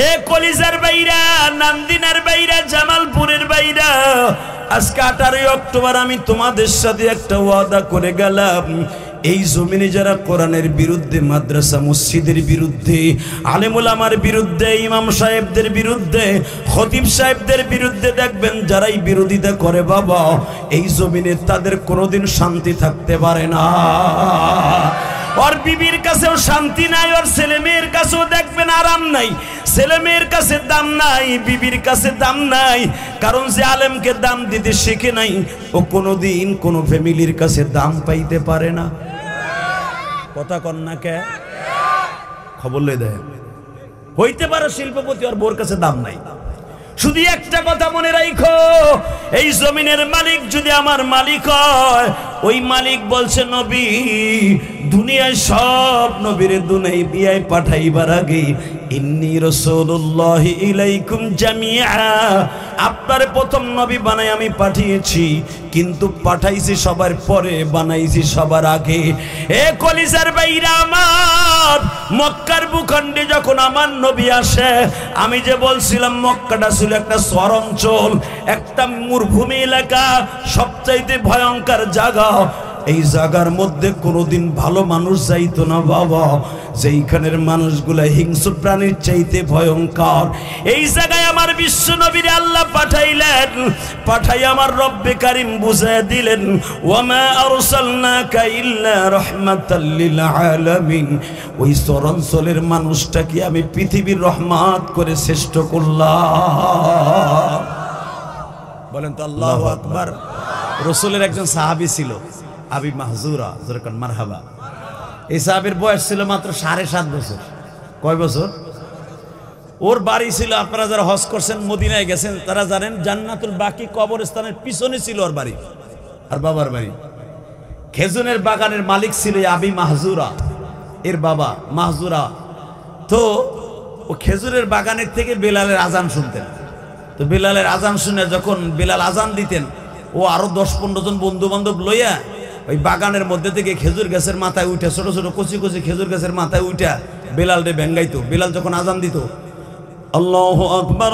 এ কলিজার বাইরা, নান্দিনার বাইরা, জামালপুরের বাইরা, আজকে 18 অক্টোবর আমি তোমাদের সাথে একটা ওয়াদা করে গেলাম, এই জমিনে যারা কোরআনের বিরুদ্ধে, মাদ্রাসা মসজিদের বিরুদ্ধে, আলেম ওলামার বিরুদ্ধে, ইমাম সাহেবদের বিরুদ্ধে, খতিব সাহেবদের বিরুদ্ধে দেখবেন যারাই বিরোধিতা করে বাবা, এই জমিনে তাদের কোনোদিন শান্তি থাকতে পারে না। ওর বিবির কাছেও শান্তি নাই, ওর ছেলে মেয়ের কাছেও দেখবেন আরাম নাই, ছেলে মেয়ের কাছে দাম নাই, বিবির কাছে দাম নাই। কারণ যে আলেমকে দাম দিতে শিখে নাই, ও কোনোদিন কোনো ফ্যামিলির কাছে দাম পাইতে পারে না। কথা কন না কে? খবর লই দেয় হইতে পারে শিল্পপতি, ওর বোর কাছে দাম নাই। শুধু একটা কথা মনে রাখো, এই জমিনের মালিক যদি আমার মালিক হয়, ওই মালিক বলছে নবী, দুনিয়ায় সব নবীরে দুনিয়ায় বিয়ায় পাঠাইবার আগে ইন্নী রাসূলুল্লাহি ইলাইকুম জামিআ, আপনার প্রথম নবী বানাই আমি পাঠিয়েছি, কিন্তু পাঠাইছি সবার পরে, বানাইছি সবার আগে। এ কলিজার বাইরা আমার, মক্কার ভূখণ্ডে যখন আমার নবী আসে, আমি যে বলছিলাম মক্কাটা ছিল একটা শহরাঞ্চল, একটা মরুভূমি এলাকা, সবচাইতে ভয়ঙ্কর জায়গা। এই জায়গার মধ্যে কোনোদিন ভালো মানুষ যাইতো না বাবা, যেইখানের মানুষগুলা হিংস্র প্রাণীর চাইতে ভয়ঙ্কর। এই জায়গায় আমার বিশ্ব নবীরে আল্লাহ পাঠাইলেন, পাঠাই আমার রব্বে কারিম বুঝায় দিলেন, ওয়ামা আরসালনাকা ইল্লা রাহমাতাল লিল আলামিন। ওই চরাঞ্চলের মানুষটাকে আমি পৃথিবীর রহমত করে শ্রেষ্ঠ করলাম। বলেন তো আল্লাহু আকবার। রাসূলের একজন সাহাবী ছিল আবি মাহজুরা, যেরকম মারহাবা। এই সাহাবীর বয়স ছিল মাত্র 7.5 বছর। কয় বছর? ওর বাড়ি ছিল, আপনারা যারা হজ করছেন, মদিনায় গেছেন, তারা জানেন জান্নাতুল বাকি কবরস্থানের পিছনে ছিল ওর বাড়ি আর বাবার বাড়ি। খেজুরের বাগানের মালিক ছিল আবি মাহজুরা, এর বাবা মাহজুরা। তো ও খেজুরের বাগানের থেকে বেলালের আজান শুনতেন। তো বেলালের আজান শুনে যখন বেলাল আজান দিতেন, ও আরো 10-15 জন বন্ধু বান্ধব লইয়া ওই বাগানের মধ্যে থেকে খেজুর গাছের মাথায় উঠে, ছোট ছোট কচি কচি খেজুর গাছের মাথায় উঠে বেলাল রে ভেঙ্গাইতো। বেলাল যখন আজান দিত, আল্লাহু আকবার,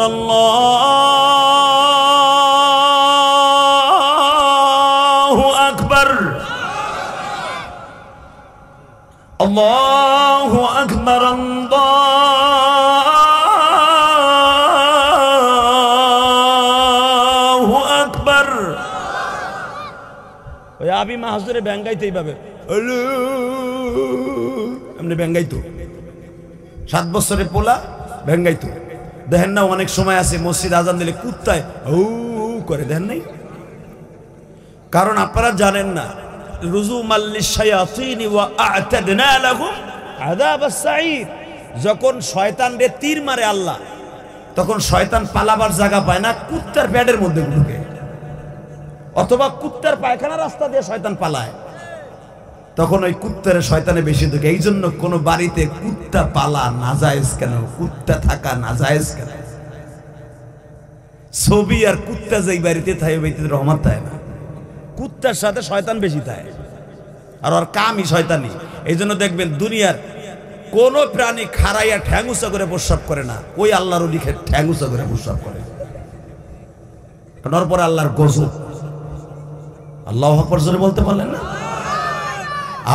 আল্লাহু আকবার, আল্লাহু আকবার, আল্লাহু আকবার। ওই আবি মাহজুরে ব্যাঙ্গাইতো এইভাবে, এমনি ব্যাঙ্গাইতো। 7 বছরের পোলা ব্যাঙ্গাইতো। দেখেন না অনেক সময় আছে মসজিদ আজান দিলে কুত্তায় ও করে, দেখেন নাই? কারণ আপনারা জানেন না, রুজুমাল লিশায়াতিন ওয়া আ'তাদনা লাহুম আযাবাস সাঈর। যখন শয়তানরে তীর মারে আল্লাহ, তখন শয়তান পালাবার জায়গা পায় না, কুত্তার পেটের মধ্যে ঢুকে, অথবা কুত্তার পায়খানা রাস্তা দিয়ে শয়তান পালায়, তখন ওই কুত্তারে শয়তানে বেশি ঢুকে। এই জন্য কোন বাড়িতে কুত্তা পালা নাজায়েজ কেন? কুত্তা থাকা নাজায়েজ কেন? ছবি আর কুত্তা যেই বাড়িতে থাকে, ওই বাড়িতে রহমত থাকে না। কুত্তার সাথে শয়তান বেশি থাকে, আর ওর কামই শয়তানি। এই জন্য দেখবেন দুনিয়ার কোন প্রাণী খাড়াইয়া ঠ্যাং উঁচা করে প্রস্রাব করে না, ওই আল্লাহর লিখে ঠ্যাং উঁচা করে প্রস্রাব করে। কারণ ওর পরে আল্লাহর গজব। আল্লাহু আকবার জোরে বলতে পারলেন না?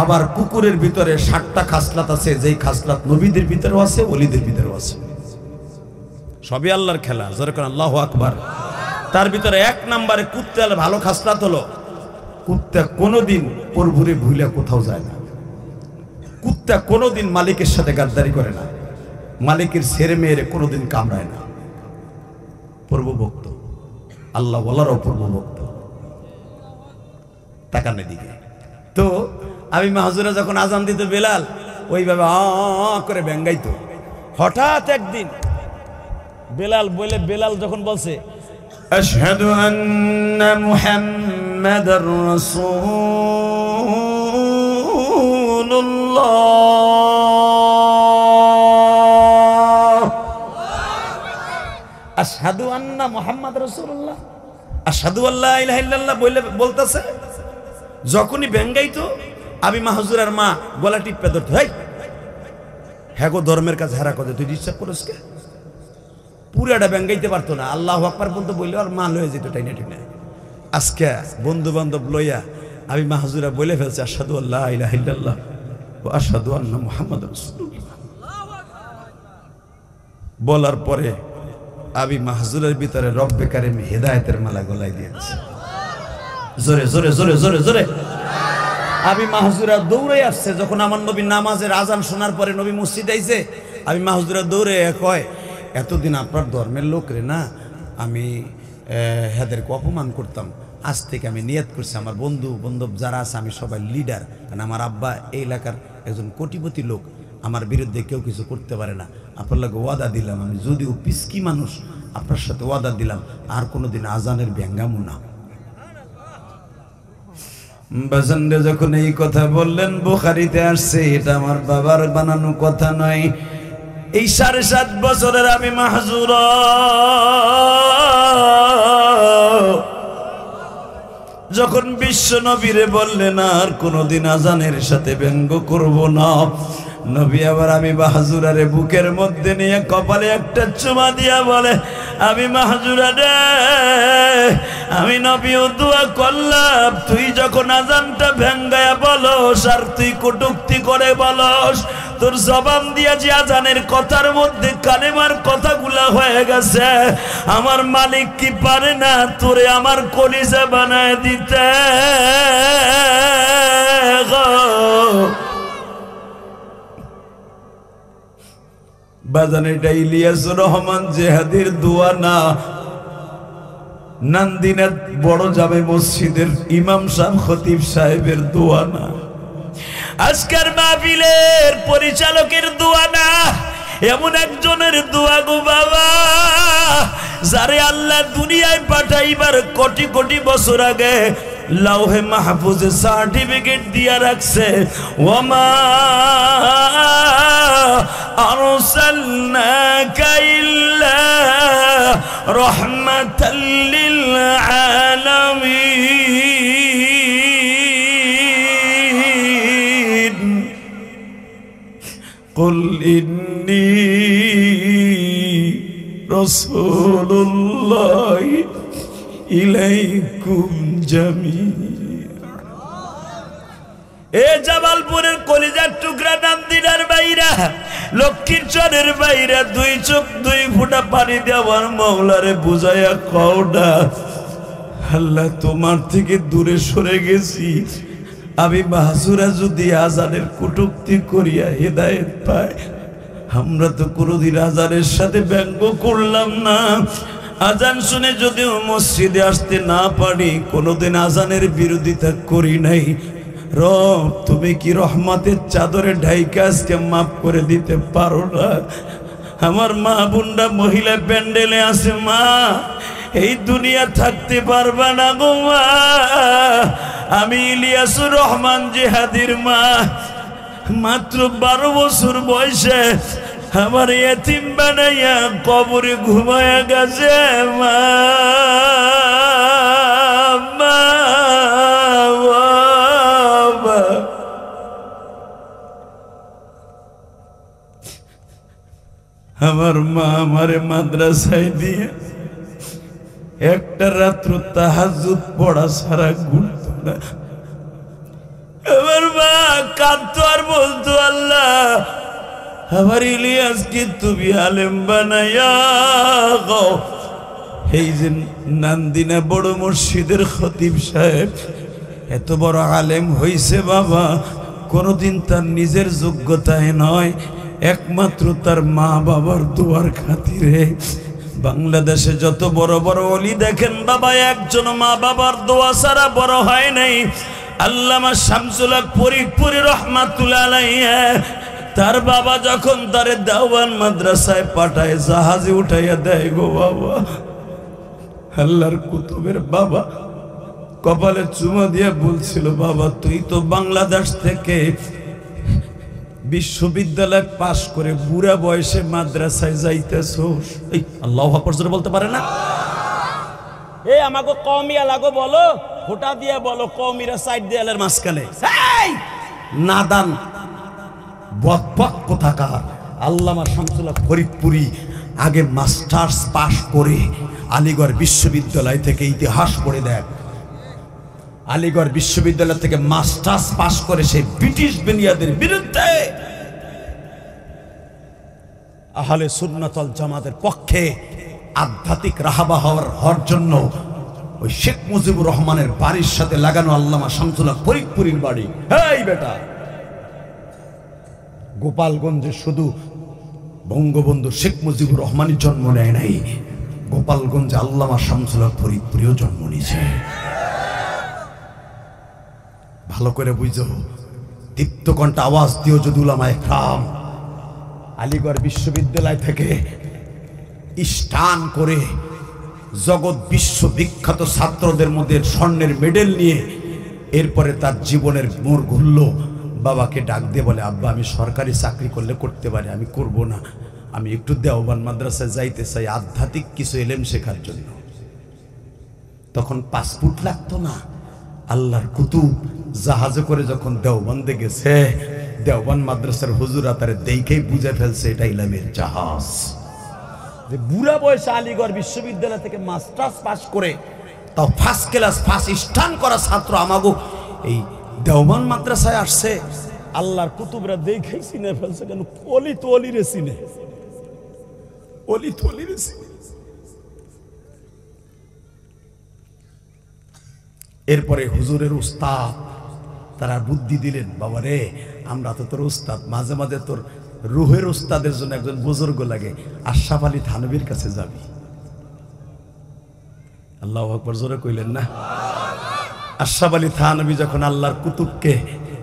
আবার কুকুরের ভিতরে 60টা খাসলাত আছে, যেই খাসলাত নবীদের ভিতরেও আছে, ওলিদের ভিতরেও আছে। সবই আল্লাহর খেলা, জোরে করে আল্লাহু আকবার। তার ভিতরে 1 নম্বরে কুত্তার ভালো খাসলাত হলো, কুত্তা কোনোদিন প্রভুরে ভুলে কোথাও যায় না। কুত্তা কোনোদিন মালিকের সাথে গাদ্দারি করে না, মালিকের ছেলে মেয়েরে কোনোদিন কামড়ায় না। প্রভুভক্ত, আল্লাহ ওয়ালারও প্রভুভক্ত। তাকানের দিকে তো আমি মাহজুরা যখন আজান দিত, বেলাল ওইভাবে করে ব্যাঙ্গাইতো। হঠাৎ একদিন বেলাল যখন বলছে আশহাদু আন্না মুহাম্মাদার রাসূলুল্লাহ, আশহাদু আন্না মুহাম্মাদ রাসূলুল্লাহ, আশহাদু আল্লা ইলাহা ইল্লাল্লাহ বলতেছে, যখনই ব্যাঙ্গাইতো আবি মাহজুরার মা গলা টিপে ধরতো, হ্যাঁ গো ধর্মের কাছে হারা কথা, তুই ডিস্টার্ব করিস কে? পুরাটা ব্যাঙ্গাইতে পারতো না, আল্লাহু আকবার বলতে বললে আর মাল হয়ে যেত টাইনা টাইনা। আজকে বন্ধু বান্ধব লইয়া আমি মাহজুরা বলে ফেলছি আশহাদু আল্লা ইলাহা ইল্লাল্লাহ ওয়া আশহাদু আন্না মুহাম্মাদুর রাসূলুল্লাহ। বলার পরে আমি মাহজুরের ভিতরে রব্বে কারিম হিদায়াতের মালা গলায় দিয়েছি। জোরে জোরে জোরে জোরে জোরে। আমি মাহজুরা দৌড়ে আসছে যখন আমার নবী নামাজের আজান শোনার পরে নবী মসজিদে আইছে, আমি মাহজুরা দৌড়ে কয় এতদিন আপনার ধর্মের লোক রে না আমি হেদেরকে অপমান করতাম, আজ থেকে আমি নিয়ত করছি আমার বন্ধু বান্ধব যারা আছে আমি সবাই লিডার, কারণ আমার আব্বা এই এলাকার একজন কোটিপতি লোক, আমার বিরুদ্ধে কেউ কিছু করতে পারে না। আপনার লাগে ওয়াদা দিলাম আমি যদিও পিসকি মানুষ আপনার সাথে ওয়াদা দিলাম আর কোনোদিন আজানের ব্যঙ্গামু না। বাজানরে যখন এই কথা বললেন বুখারীতে আসছে, এটা আমার বাবার বানানো কথা নয়। এই 7.5 বছরের আমি মাহজুর যখন বিশ্ব নবীরে বললেন আর কোনোদিন আজানের সাথে ব্যঙ্গ করব না, নবী আবার আমি মাহজুরারে বুকের মধ্যে নিয়ে কপালে একটা চুমা দিয়া বলে আমি মাহজুরা রে আমি নবীও দোয়া করলাম তুই যখন আজানটা ভেঙ্গায়া বলস আর তুই কটূক্তি করে বলস, তোর জবান দিয়া যে আজানের কথার মধ্যে কালেমার কথাগুলা হয়ে গেছে, আমার মালিক কি পারে না তোরে আমার কলিজা বানায় দিতে? বাজান এটা ইলিয়াসুর রহমান জেহাদির দোয়া না, নান্দিনের বড় জামে মসজিদের ইমাম সাহেব খতিব সাহেবের দোয়া না, আজকের মাহফিলের পরিচালকের দোয়া না, এমন একজনের দোয়া গো বাবা যারে আল্লাহ দুনিয়ায় পাঠাইবার কোটি কোটি বছর আগে লাউহে মাহফুজে সার্টিফিকেট দিয়া রাখছে, ওয়ামা আরসালনাকা ইল্লা রাহমাতাল লিল আলামিন কুল ইন্নী রাসূলুল্লাহ ইলাইকুম জামিআ। এ জামালপুরের কলিজার টুকরা নান্দিনার বাইরা লক্ষ্মীচরের বাইরা দুই চোখ দুই ফোঁটা পানি দেওয়ার মওলারে বুঝাইয়া কওডা আল্লাহ তোমার থেকে দূরে সরে গেছি, আমি মাহজুরা যদি আজানের কটূক্তি করিয়া হেদায়েত পাই, আমরা তো কোনোদিন আজানের সাথে ব্যঙ্গ করলাম না, আজান শুনে যদিও মসজিদে আসতে না পারি কোনোদিন আজানের বিরোধিতা করি নাই, রব তুমি কি রহমতের চাদরে ঢাইকা আজকে মাফ করে দিতে পারো না? আমার মা বোনরা মহিলা প্যান্ডেলে আছে, মা এই দুনিয়া থাকতে পারবা না গো মা, আমি ইলিয়াসুর রহমান জেহাদির মা, মাত্র 12 বছর বয়সে আমার এতিম বানাইয়া কবরে ঘুমায়া গেছে মা, আমার মা আমারে মাদ্রাসায় দিয়ে একটা রাত্র তাহাজ্জুদ পড়া সারা ঘুরত না, আমার মা কাঁদতো আর বলতো আল্লাহ আমার ইলিয়াসকে তুমি আলেম বানাইয়া গো। এই যে নান্দিনা বড় মসজিদের খতিব সাহেব এত বড় আলেম হইছে বাবা, কোনোদিন তার নিজের যোগ্যতায় নয়, একমাত্র তার মা বাবার দোয়ার খাতিরে। বাংলাদেশে যত বড় বড় ওলি দেখেন বাবা, একজন মা বাবার দোয়া ছাড়া বড় হয় নাই। আল্লামা শামসুল হক ফরিদপুরি রহমাতুল্লাহ আলাইহি, তার বাবা যখন তারে দেওয়ান মাদ্রাসায় পাঠায় জাহাজে উঠাইয়া দেয় গো বাবা, আল্লাহর কুতুবের বাবা কপালে চুমা দিয়ে বলছিল বাবা তুই তো বাংলাদেশ থেকে বিশ্ববিদ্যালয় পাশ করে বুড়া বয়সে মাদ্রাসায় যাইতেছোস। এই আল্লাহু আকবার জোরে বলতে পারে না? এই আমাকে কওমিয়া লাগো বলো, ফোঁটা দিয়ে বলো কওমিরা সাইড দেয়ালের মাঝখানে। এই নাদান বকবক কোথাকার। আল্লামা শামসুল হক ফরিদপুরি আগে মাস্টার্স পাশ করে আলিগড় বিশ্ববিদ্যালয় থেকে ইতিহাস পড়ে দেখ, আলিগড় বিশ্ববিদ্যালয় থেকে মাস্টার্স পাশ করে সেই ব্রিটিশ বেনিয়াদের বিরুদ্ধে আহলে সুন্নাত ওয়াল জামাতের পক্ষে আধ্যাত্মিক রাহাবা হওয়ার জন্য ওই শেখ মুজিবুর রহমানের বাড়ির সাথে লাগানো আল্লামা শামসুল্লাহ ফরিদপুরীর বাড়ি। এই বেটা, গোপালগঞ্জে শুধু বঙ্গবন্ধু শেখ মুজিবুর রহমানের জন্ম নেয় নাই, গোপালগঞ্জে আল্লামা শামসুল্লাহ ফরিদপুরীও জন্ম নিয়েছে। ভালো করে বুঝো, দীপ্ত কণ্ঠে আওয়াজ দিও যদি উলামায়ে কেরাম আলিগড় বিশ্ববিদ্যালয় থেকে স্টান করে জগৎ বিশ্ববিখ্যাত ছাত্রদের মধ্যে স্বর্ণের মেডেল নিয়ে এরপরে তার জীবনের মোড় ঘুরল। বাবাকে ডাক দিয়ে বলে, আব্বা আমি সরকারি চাকরি করলে করতে পারি, আমি করব না, আমি একটু দেওবান মাদ্রাসায় যাইতে চাই আধ্যাত্মিক কিছু এলেম শেখার জন্য। তখন পাসপোর্ট লাগতো না, আল্লাহর কুতুব জাহাজে করে যখন দেওবন্দে গেছে, দেওবান মাদ্রাসার হুজুরা তারে দেখেই বুঝে ফেলছে এটা ইলমের জাহাজ। যে বুড়া বয়সে আলিগড় বিশ্ববিদ্যালয় থেকে মাস্টার্স পাস করে তাও ফার্স্ট ক্লাস ফার্স্ট স্টান করা ছাত্র আমাগো এই দেওবান মাদ্রাসায় আসছে, আল্লাহর কুতুবরা দেখেই চিনে ফেলছে। কেন? অলি তো অলিরে চিনে, অলি তো অলিরে চিনে। এরপরে হুজুরের উস্তাদ তারা বুদ্ধি দিলেন, বাবা রে আমরা তো তোর উস্তাদ, মাঝে মাঝে তোর রুহের উস্তাদের জন্য একজন বুজুর্গ লাগে, আশরাফ আলী থানভীর কাছে যাবি। আল্লাহু আকবার জোরে কইলেন না? আশরাফ আলী থানভী যখন আল্লাহর কুতুবকে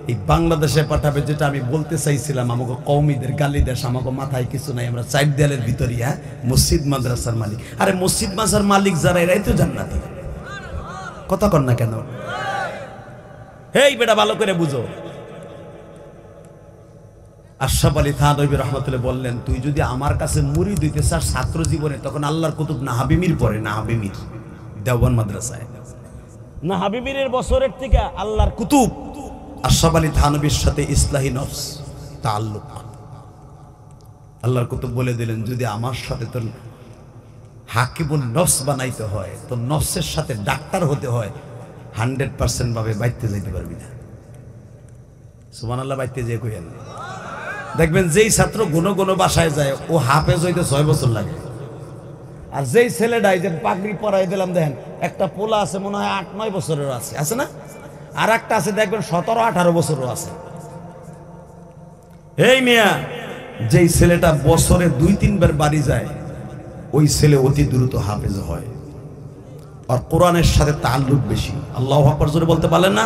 এই বাংলাদেশে পাঠাবে, যেটা আমি বলতে চাইছিলাম, আমাকে কওমিদের গালি দেশ, আমাকে মাথায় কিছু নাই, আমরা চার দেয়ালের ভিতরিয়া মসজিদ মাদ্রাসার মালিক। আরে মসজিদ মাদ্রাসার মালিক যারা এরাই তো জান্নাতি, কথা কর না কেন? এই বেটা ভালো করে বুঝো। আশরাফ আলী থানভী রহমাতুল্লাহ বললেন, তুই যদি আমার কাছে মুরিদ হইতে চাস ছাত্র জীবনে, তখন আল্লাহর কুতুব নাহাবিমির পরে, নাহাবিমির দেওবান মাদ্রাসায় নাহাবিমিরের বছরের থেকে আল্লাহর কুতুব আশরাফ আলী থানভীর সাথে ইসলাহি নফস তাআল্লুক। আল্লাহর কুতুব বলে দিলেন, যদি আমার সাথে তোর হাকিমুন নফস বানাইতে হয়, তো নফসের সাথে ডাক্তার হতে হয়, 100% ভাবে বাইতে যাইতে পারবি না। সুবহানাল্লাহ, বাইতে যেয়ে কইেন দেখবেন যেই ছাত্র গুণ গুণ বাসায় যায় ও হাফেজ হইতে 6 বছর লাগে। আর যেই ছেলেটাই যে পাগড়ি পরাই দিলাম, দেখেন একটা পোলা আছে মনে হয় 8-9 বছরের আছে, আছে না? আর একটা আছে দেখবেন 17-18 বছরও আছে। এই মিয়া, যেই ছেলেটা বছরে 2-3 বার বাড়ি যায়, ওই ছেলে অতি দ্রুত হাফেজ হয়, আর কোরআনের সাথে তাআল্লুক বেশি। আল্লাহু আকবার জোরে বলতে পারলেন না?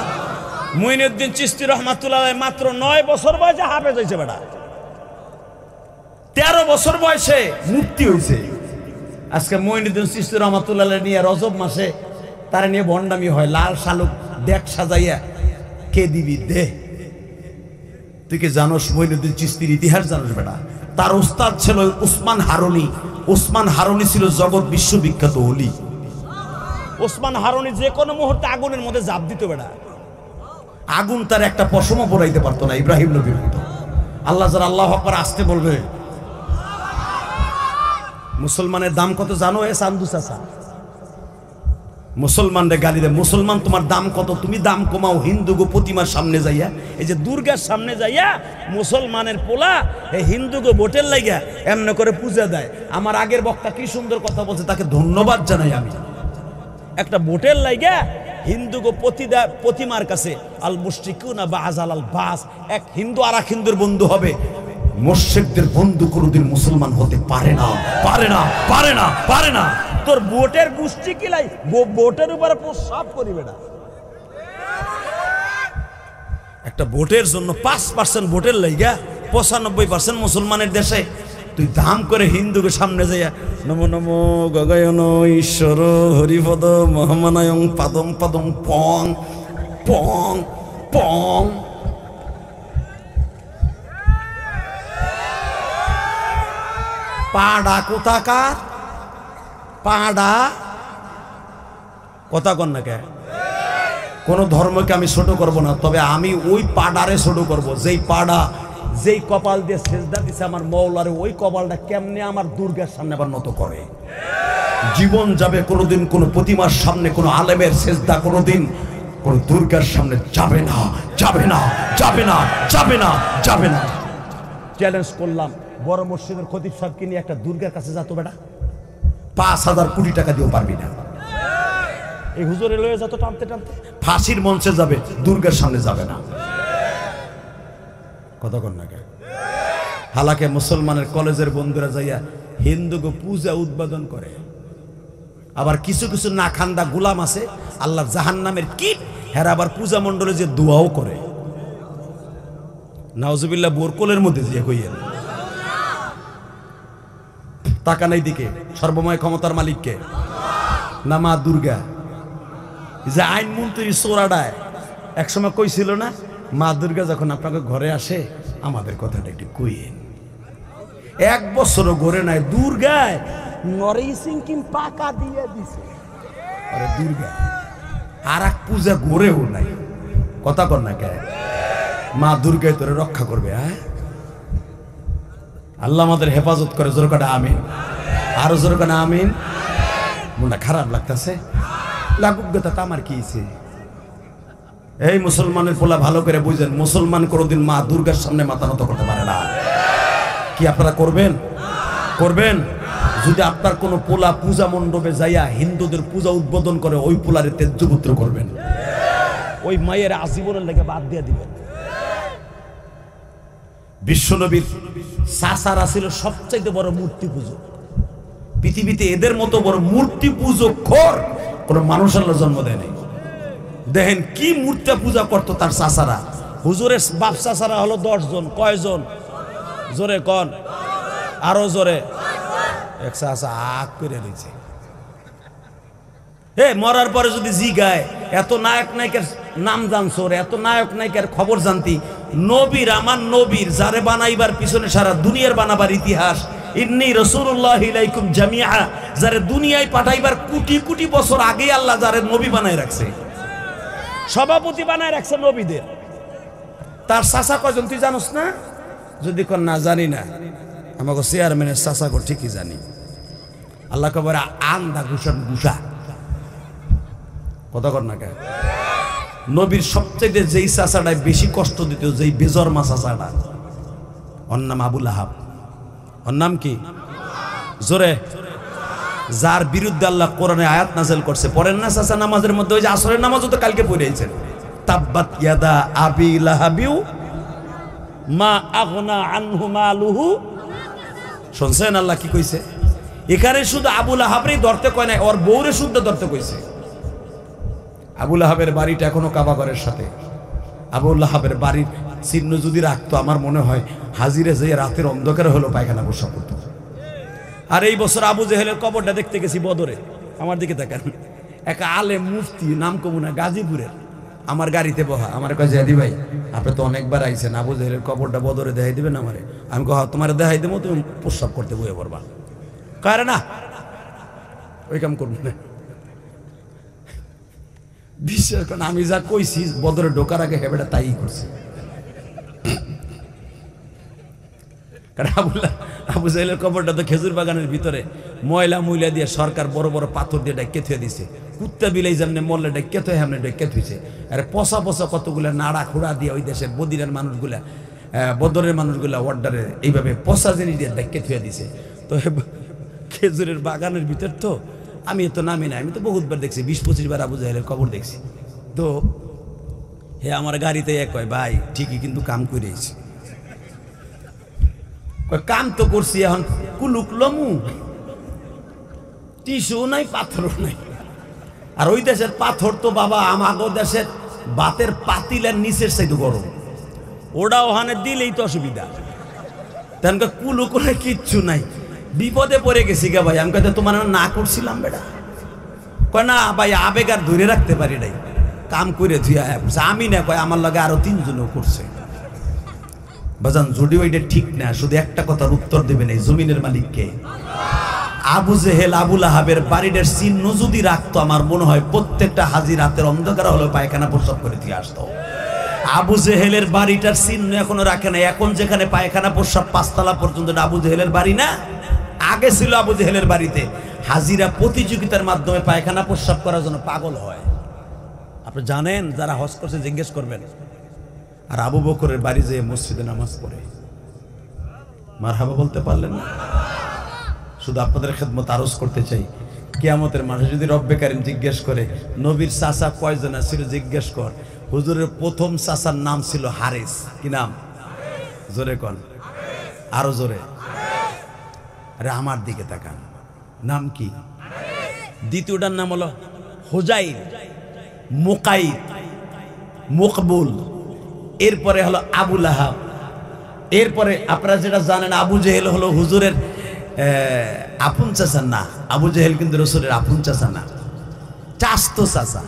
মুঈনুদ্দিন চিশতি রাহমাতুল্লাহ আলাইহি মাত্র 9 বছর বয়সে হাফেজ হয়েছে বেটা, 13 বছর বয়সে মুফতি হয়েছে। আজকে মুঈনুদ্দিন চিশতি রাহমাতুল্লাহ আলাইহি নিয়ে রজব মাসে তারা নিয়ে ভণ্ডামি হয়, লাল শালুক দেখ সাজাইয়া কে দিবি দে। তুই কি জানোস মুঈনুদ্দিন চিশতির ইতিহাস জানোস বেটা? তার উস্তাদ ছিল উসমান হারুনি। উসমান হারুনি ছিল জগৎ বিশ্ববিখ্যাত ওলি। উসমান হারুনি যে কোনো মুহূর্তে আগুনের মধ্যে ঝাঁপ দিত বেটা, আগুন তার একটা পশমও পড়াইতে পারতো না, ইব্রাহিম নবীর মতো। আল্লাহ যারা আল্লাহু আকবার আসতে বলবে। মুসলমানের দাম কত জানো? এ চান্দু চাচা মুসলমানদের গালি দেয়, মুসলমান তোমার দাম কত? তুমি দাম কমাও। হিন্দু গো প্রতিমার সামনে যাইয়া, এই যে দুর্গার সামনে যাইয়া মুসলমানের পোলা এই হিন্দু গো ভোটের লাইয়া এমন করে পূজা দেয়। আমার আগের বক্তা কি সুন্দর কথা বলছে, তাকে ধন্যবাদ জানাই আমি। একটা ভোটের লাইয়া হিন্দু গো প্রতিমার কাছে আল মুশরিকুনা বাযাল আল বাস, এক হিন্দু আর এক হিন্দুর বন্ধু হবে। মুশরিকদের বন্ধু কোনদিন মুসলমান হতে পারে না, পারে না, পারে না, পারে না। তোর ভোটের গোষ্ঠী কি লাই ভোটের উপরে প্রস্রাব করিবে না। একটা ভোটের জন্য 5% ভোটের লাইগা 95% মুসলমানের দেশে তুই দাম করে হিন্দুকে সামনে যাইয়া নমো নমো গগয়ন ঈশ্বর হরিপদ মহামানায়ং পাদম পাদম পং পং পং। পাড়া কোথাকার পাড়া, কথা কন না কে? কোন ধর্মকে আমি ছোট করব না, তবে আমি ওই পাড়ারে ছোট করব যেই পাড়া যেই কপাল দিয়ে সেজদা দিছে আমার মওলারে, ওই কপালটা কেমনে আমার দুর্গার সামনে আবার নত করে? জীবন যাবে, কোনোদিন কোনো প্রতিমার সামনে, কোনো আলেমের সেজদা কোনোদিন কোনো দুর্গার সামনে যাবে না, যাবে না, যাবে না, যাবে না, যাবে না। চ্যালেঞ্জ করলাম, বড় মসজিদের খতিব সাহেবকে নিয়ে একটা দুর্গার কাছে যাতো বেটা, 5,000 কোটি টাকা দিয়েও পারবি না। এই হুজুরে লয়ে যত টানতে টানতে ফাঁসির মঞ্চে যাবে, দুর্গার সামনে যাবে না। কথা কন না কেন? হালাকে মুসলমানের কলেজের বন্ধুরা যাইয়া হিন্দুকে পূজা উদ্বোধন করে। আবার কিছু কিছু না খান্দা গোলাম আছে আল্লাহ জাহান্নামের কীট, হেরা আবার পূজা মণ্ডলে যে দোয়াও করে। নাউজুবিল্লাহ, বোরকলের মধ্যে যে কইয়েন টাকা নাই দিকে, সর্বময় ক্ষমতার মালিককে না মা দুর্গা? যে আইনমন্ত্রী চোরাডায় একসময় কইছিল না, মা দুর্গা যখন আপনাকে ঘরে আসে আমাদের কথাটা একটু কইয়েন। 1 বছরও ঘরে নাই, দুর্গায় নরেই সিংকিম পাকা দিয়ে দিছে। আরে দুর্গা আর এক পূজা গড়েও নাই। কথা কর না কে? মা দুর্গায় তোরে রক্ষা করবে। হ্যাঁ, আল্লাহ আমাদের হেফাজত করে। জোর কাটা আমিন, আরো জোর কাটা আমিন। মনটা খারাপ লাগতেছে, লাগুক গে, তা আমার কি হইছে? এই মুসলমানের পোলা ভালো করে বুঝেন, মুসলমান কোনোদিন মা দুর্গার সামনে মাথা নত করতে পারে না। কি আপনারা করবেন? করবেন? যদি আপনার কোনো পোলা পূজা মণ্ডপে যাইয়া হিন্দুদের পূজা উদ্বোধন করে, ওই পোলারে তেজ্যপুত্র করবেন, ওই মায়ের আজীবনের লেগে বাদ দিয়ে দিবেন। বিশ্বনবীর চাচারা ছিল সবচাইতে বড় মূর্তি পূজক। পৃথিবীতে এদের মতো বড় মূর্তি পূজক খোর কোন মানুষ আল্লাহ জন্ম দেয় নাই। দেখেন কি মূর্তি পূজা করতো তার চাচারা। হুজুরের বাপ চাচারা হলো 10 জন। কয়জন? জোরে কন, আরো জোরে। এক চাচা আগ করে দিয়েছে। মরার পরে যদি জি গায়, এত নায়ক নায়িকার নাম জানছো, এত নায়ক নায়িকার খবর জানতি, নবীর, আমার নবীর যারে বানাইবার পিছনে সারা দুনিয়ার বানাবার ইতিহাস, ইন্নী রাসূলুল্লাহ ইলাইকুম জামিআ, যারে দুনিয়ায় পাঠাইবার কোটি কোটি বছর আগে আল্লাহ যারে নবী বানায় রাখছে, সভাপতি বানায় রাখছে নবীদের। তার চাচা কয়জন তুই জানোস না? যদি কোন না জানি না, আমাকে চেয়ারম্যানের চাচা কো ঠিকই জানি। আল্লাহ কবর আন্দা ঘুষান ঘুষা। কথা কর না কে? নবীর সবচেয়ে যেই চাচাটায় বেশি কষ্ট দিত, যেই বেজরমা চাচাটা, ওর নাম আবু লাহাব। ওর নাম কি? জোরে। যার বিরুদ্ধে আল্লাহ কোরআনে আয়াত নাযিল করছে, পড়েন না চাচা নামাজের মধ্যে? ওই যে আসরের নামাজও তো কালকে পড়েছেন, তাব্বাত ইয়াদা আবি লাহাবিউ মা আগনা আনহু মালুহু। শুনছেন আল্লাহ কি কইছে? এখানে শুধু আবু লাহাবরেই ধরতে কয় নাই, ওর বউরে শুদ্ধ ধরতে কইছে। আবু লাহাবের বাড়িটা এখনো কাবাঘরের সাথে। আবু লাহাবের বাড়ির চিহ্ন যদি রাখতো, আমার মনে হয় হাজিরে যেয়ে রাতের অন্ধকারে হলো পায়খানা বসা করতো। আর এই বছর আবু জেহেলের কবরটা দেখতে গেছি বদরে। আমার দিকে তাকান, এক আলেম মুফতি, নাম কমুনা, গাজীপুরের, আমার গাড়িতে বহা। আমার কাছে জাদি ভাই, আপনি তো অনেকবার আইছেন, আবু জেহেলের কবরটা বদরে দেখাই দিবেন আমারে? আমি কহ তোমার দেখাই দেবো, তুমি প্রস্রাব করতে বয়ে পড়বা। কারে না, ওই কাম করবো না। বিশ্বাস করেন, আমি যা কইছি বদরে ঢোকার আগে হেবেটা তাই করছে। আবু জাহেলের কবরটা তো খেজুর বাগানের ভিতরে ময়লা মুইলা দিয়ে সরকার বড় বড় পাথর দিয়ে ডাইকে থুয়ে দিছে। কুত্তা বিলাই যেমনি মরলে ডাইকে থুয়ে হেমনে ডাইকে থুইছে। আরে পচা পচা কতগুলা নাড়া খুঁড়া দিয়ে ওই দেশের বদিনের মানুষগুলা, বদরের মানুষগুলা অর্ডারে এইভাবে পচা জিনিস দিয়ে ডাইকে থুয়ে দিছে। তো খেজুরের বাগানের ভিতর তো আমি তো নামি না, আমি তো বহুতবার দেখছি, 20-25 বার আবু জাহেলের কবর দেখছি। তো হে আমার গাড়িতে কয় ভাই ঠিকই কিন্তু কাম করেছি। কাম তো করছি, এখন কুলুক লমু, টিস্যু নাই, পাথরও নাই। আর ওই দেশের পাথর তো বাবা আমাগো দেশের বাতের পাতিলের নিচের চাইতে গরম, ওটা ওখানে দিলেই তো অসুবিধা। তেন কুলুক কিচ্ছু নাই, বিপদে পড়ে গেছি গা ভাই। আমি কত তোমার না করছিলাম বেটা? কয় না ভাই, আবেগ আর ধরে রাখতে পারি নাই, কাম করে ধুয়া আমি না, কয় আমার লাগে আরো 3 জনও করছে। বাজান যদিও এটা ঠিক না, শুধু একটা কথার উত্তর দেবেন, এই জমিনের মালিককে। আবু জেহেল আবু লাহাবের বাড়িটার চিহ্ন যদি রাখতো, আমার মনে হয় প্রত্যেকটা হাজির রাতের অন্ধকার হলো পায়খানা প্রস্রাব করে দিয়ে আসতো। আবু জেহেলের বাড়িটার চিহ্ন এখনো রাখে না। এখন যেখানে পায়খানা প্রস্রাব 5 তলা পর্যন্ত, আবু জেহেলের বাড়ি না, আগে ছিল আবু জেহেলের বাড়িতে হাজিরা প্রতিযোগিতার মাধ্যমে পায়খানা প্রস্রাব করার জন্য পাগল হয়। আপনি জানেন, যারা হজ করছে জিজ্ঞেস করবেন। আর আবু বকরের বাড়ি যেয়ে মসজিদে নামাজ পড়ে। মারহাবা বলতে পারলেন না? শুধু আপনাদের খেদমত আরজ করতে চাই, কিয়ামতের মাঠে যদি রব্বে কারীম জিজ্ঞেস করে নবীর চাচা কয়জন ছিল, জিজ্ঞেস কর। হুজুরের প্রথম চাচার নাম ছিল হারিস। কি নাম? জোরে কন, আরো জোরে। আরে আমার দিকে তাকান, নাম কি? দ্বিতীয়টার নাম হলো হুজাইল, মুকাইদ, মুকবুল। এরপরে হলো আবু লাহাব। এরপরে আপনারা যেটা জানেন, আবু জেহেল হলো হুজুরের আপন চাচা না। আবু জেহেল কিন্তু রাসূলের আপন চাচা না, চাচতো চাচা।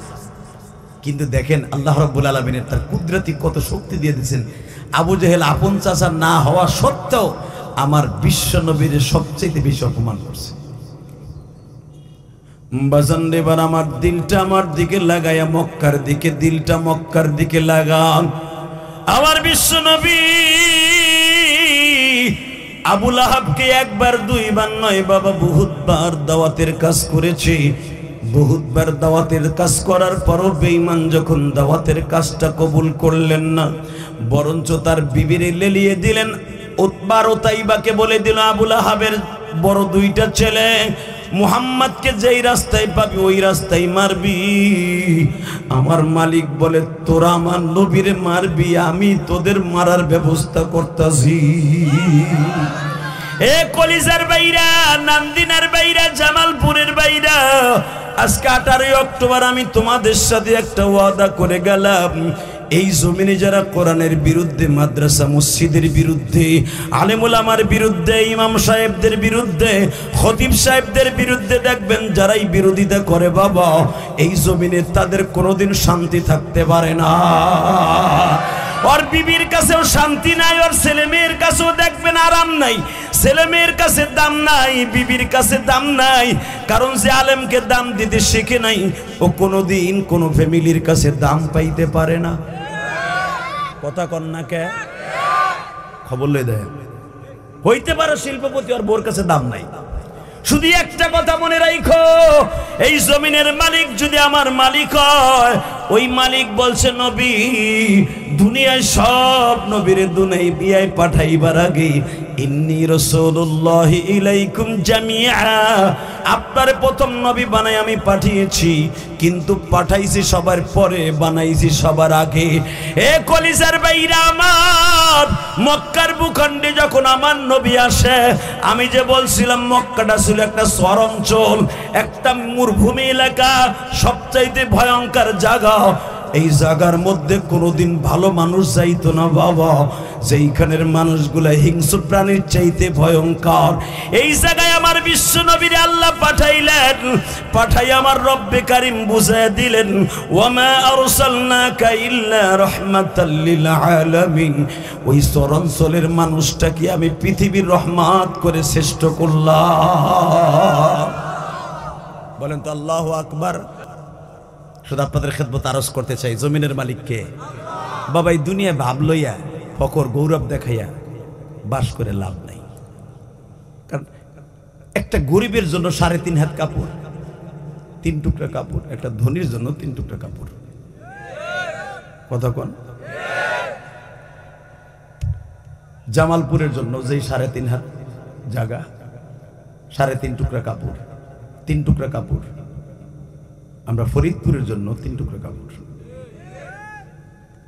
কিন্তু দেখেন আল্লাহ রাব্বুল আলামিনের তার কুদরতি কত শক্তি দিয়ে দিয়েছেন। আবু জেহেল আপন চাচা না হওয়া সত্ত্বেও আমার বিশ্ব নবীর সবচেয়ে বেশি অপমান করছে। বাজান এবার আমার দিলটা আমার দিকে লাগায়া মক্কার দিকে, দিলটা মক্কার দিকে লাগান। আমার বিশ্ব নবী আবু লাহাবকে একবার দুইবার নয় বাবা, বহুতবার দাওয়াতের কাজ করেছে। বহুতবার দাওয়াতের কাজ করার পরও বেঈমান যখন দাওয়াতের কাজটা কবুল করলেন না, বরঞ্চ তার বিবিরে লেলিয়ে দিলেন। উতবা ও তাইবাকে বলে দিল, আবু লাহাবের বড় 2টা ছেলে, মুহাম্মদকে যেই রাস্তায় পাবি ওই রাস্তায় মারবি। আমার মালিক বলে, তোরা আমার নবীরে মারবি, আমি তোদের মারার ব্যবস্থা করতেছি। এ কলিজার বাইরা, নান্দিনার বাইরা, জামালপুরের বাইরা, আজকে 18 অক্টোবর আমি তোমাদের সাথে একটা ওয়াদা করে গেলাম। এই জমিনে যারা কোরআনের বিরুদ্ধে, মাদ্রাসা মসজিদের বিরুদ্ধে, আলেম ওলামার বিরুদ্ধে, ইমাম সাহেবদের বিরুদ্ধে, খতিব সাহেবদের বিরুদ্ধে দেখবেন যারাই বিরোধিতা করে বাবা, এই জমিনে তাদের কোনোদিন শান্তি থাকতে পারে না। ওর বিবির কাছেও শান্তি নাই, ওর ছেলে মেয়ের কাছেও দেখবেন আরাম নাই। ছেলে মেয়ের কাছে দাম নাই, বিবির কাছে দাম নাই। কারণ যে আলেমকে দাম দিতে শিখে নাই, ও কোনোদিন কোনো ফ্যামিলির কাছে দাম পাইতে পারে না। কথা কন না কে? খবর লই দেয়। হইতে পারে শিল্পপতি, ওর বোর কাছে দাম নাই। শুধু একটা কথা মনে রাখো, এই জমিনের মালিক যদি আমার মালিক হয়, ওই মালিক বলছে নবী দুনিয়ায় সব নবীরে দুনিয়ায় বিয়ায় পাঠাইবার আগে ইন্নী রাসূলুল্লাহি ইলাইকুম জামিআ, আপনার প্রথম নবী বানাই আমি পাঠিয়েছি, কিন্তু পাঠাইছি সবার পরে, বানাইছি সবার আগে। এ কলিজার বাইরা আমার, মক্কার ভূখণ্ডে যখন আমার নবী আসে, আমি যে বলছিলাম মক্কাটা ছিল একটা শহর অঞ্চল, একটা মরুভূমি এলাকা, সবচাইতে ভয়ঙ্কর জায়গা। এই জায়গার মধ্যে কোনোদিন ভালো মানুষ যাইতো না বাবা, যেইখানের মানুষগুলা হিংস্র প্রাণীর চাইতে ভয়ঙ্কর। এই জায়গায় আমার বিশ্ব নবীর আল্লাহ পাঠাইলেন, পাঠাই আমার রব্বে কারীম বুঝায় দিলেন, ওয়ামা আরসালনাকা ইল্লা রাহমাতাল লিল আলামিন। ওই চরাঞ্চলের মানুষটাকে আমি পৃথিবীর রহমত করে শ্রেষ্ঠ করলাম। বলেন তো আল্লাহু আকবার। শুধু আপনাদের খেদমত আরজ করতে চাই, জমিনের মালিককে বাবা, এই দুনিয়া ভাব লইয়া ফকর গৌরব দেখাইয়া বাস করে লাভ নাই। কারণ একটা গরিবের জন্য 3.5 হাত কাপড়, 3 টুকরা কাপড়, একটা ধনীর জন্য 3 টুকরা কাপড়। কথা কোন? জামালপুরের জন্য যেই 3.5 হাত জায়গা, 3.5 টুকরা কাপড়, 3 টুকরা কাপড়। আমরা ফরিদপুরের জন্য 3 টুকরা কাপড়,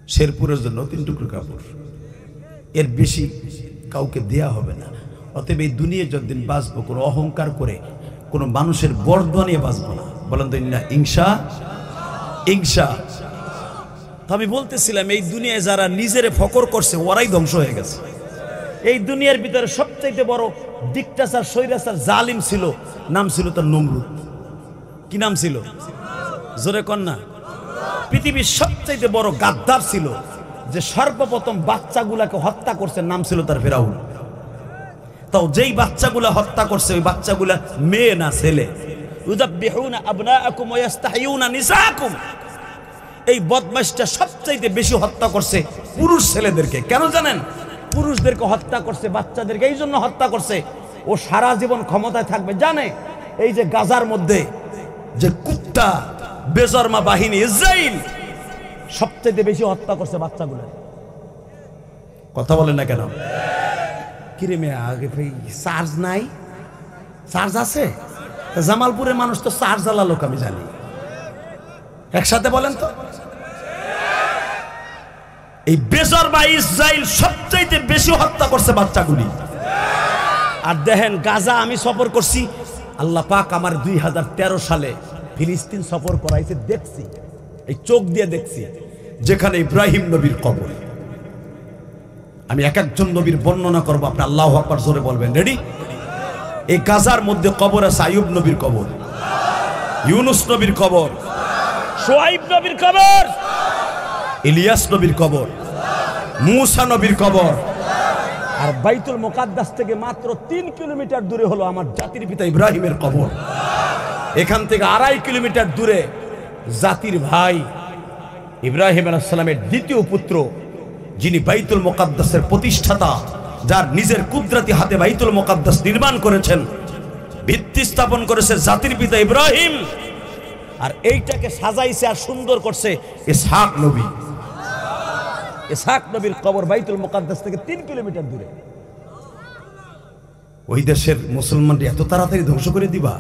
শেরপুরের জন্য 3 টুকরা কাপড়। এর বেশি কাউকে দেয়া হবে না। অতএব এই দুনিয়া যতদিন বাঁচবো, কোনো অহংকার করে কোনো মানুষের বরদোয়া নিয়ে বাঁচবো না। বলেন তো ইনশা ইনশা। তো আমি বলতেছিলাম, এই দুনিয়ায় যারা নিজেরে ফকর করছে ওরাই ধ্বংস হয়ে গেছে। এই দুনিয়ার ভিতরে সবচাইতে বড় ডিক্টাচার, স্বৈরাচার, জালিম ছিল, নাম ছিল তার নমরুদ। কি নাম ছিল? জোরে কন না। পৃথিবীর সবচাইতে বড় গাদ্দার ছিল, যে সর্বপ্রথম বাচ্চাগুলাকে হত্যা করছে, নাম ছিল তার ফেরাউন। তাও যেই বাচ্চাগুলা হত্যা করছে, ওই বাচ্চাগুলা মেয়ে না ছেলে। ইউযাব্বিহুনা আবনাআকুম ওয়া ইস্তাহয়ুনা নিসাআকুম। এই বদমাইশটা সবচাইতে বেশি হত্যা করছে পুরুষ ছেলেদেরকে। কেন জানেন? পুরুষদেরকে হত্যা করছে, বাচ্চাদেরকে এই জন্য হত্যা করছে, ও সারা জীবন ক্ষমতায় থাকবে। জানে এই যে গাজার মধ্যে যে কুত্তা বেজরমা বাহিনী ইসরাইল সবচাইতে বেশি হত্যা করছে বাচ্চাগুলো। কথা বলেন না কেন? কিরে মেয়ে, আগে চার্জ নাই? চার্জ আছে? জামালপুরের মানুষ তো চার্জ আলা লোক, আমি জানি। একসাথে বলেন তো। এই বেজরমা ইসরাইল সবচাইতে বেশি হত্যা করছে বাচ্চাগুলি। আর দেখেন গাজা আমি সফর করছি, আল্লাহ পাক আমার 2013 সালে ফিলিস্তিন সফর করাইছে, দেখছি, এই চোখ দিয়ে দেখছি, যেখানে ইব্রাহিম নবীর কবর। আমি এক একজন নবীর বর্ণনা করবো, আপনি আল্লাহু আকবার জোরে বলবেন। রেডি? এই গাজার মধ্যে কবর আছে আইয়ুব নবীর কবর, ইউনুস নবীর কবর, শুআইব নবীর কবর, ইলিয়াস নবীর কবর, মূসা নবীর কবর। আর বাইতুল মুকাদ্দাস থেকে মাত্র 3 কিলোমিটার দূরে হলো আমার জাতির পিতা ইব্রাহিমের কবর। এখান থেকে 2.5 কিলোমিটার দূরে জাতির ভাই ইব্রাহিম আলাইহিস সালামের দ্বিতীয় পুত্র, যিনি বাইতুল মুকাদ্দাসের প্রতিষ্ঠাতা, যার নিজের কুদরতি হাতে বাইতুল মুকাদ্দাস নির্মাণ করেছেন, ভিত্তি স্থাপন করেছে জাতির পিতা ইব্রাহিম। আর এইটাকে সাজাইছে আর সুন্দর করছে ইসহাক নবী। ইসহাক নবীর কবর বাইতুল মুকাদ্দাস থেকে 3 কিলোমিটার দূরে। ওই দেশের মুসলমানরা এত তাড়াতাড়ি ধ্বংস করে দিবা?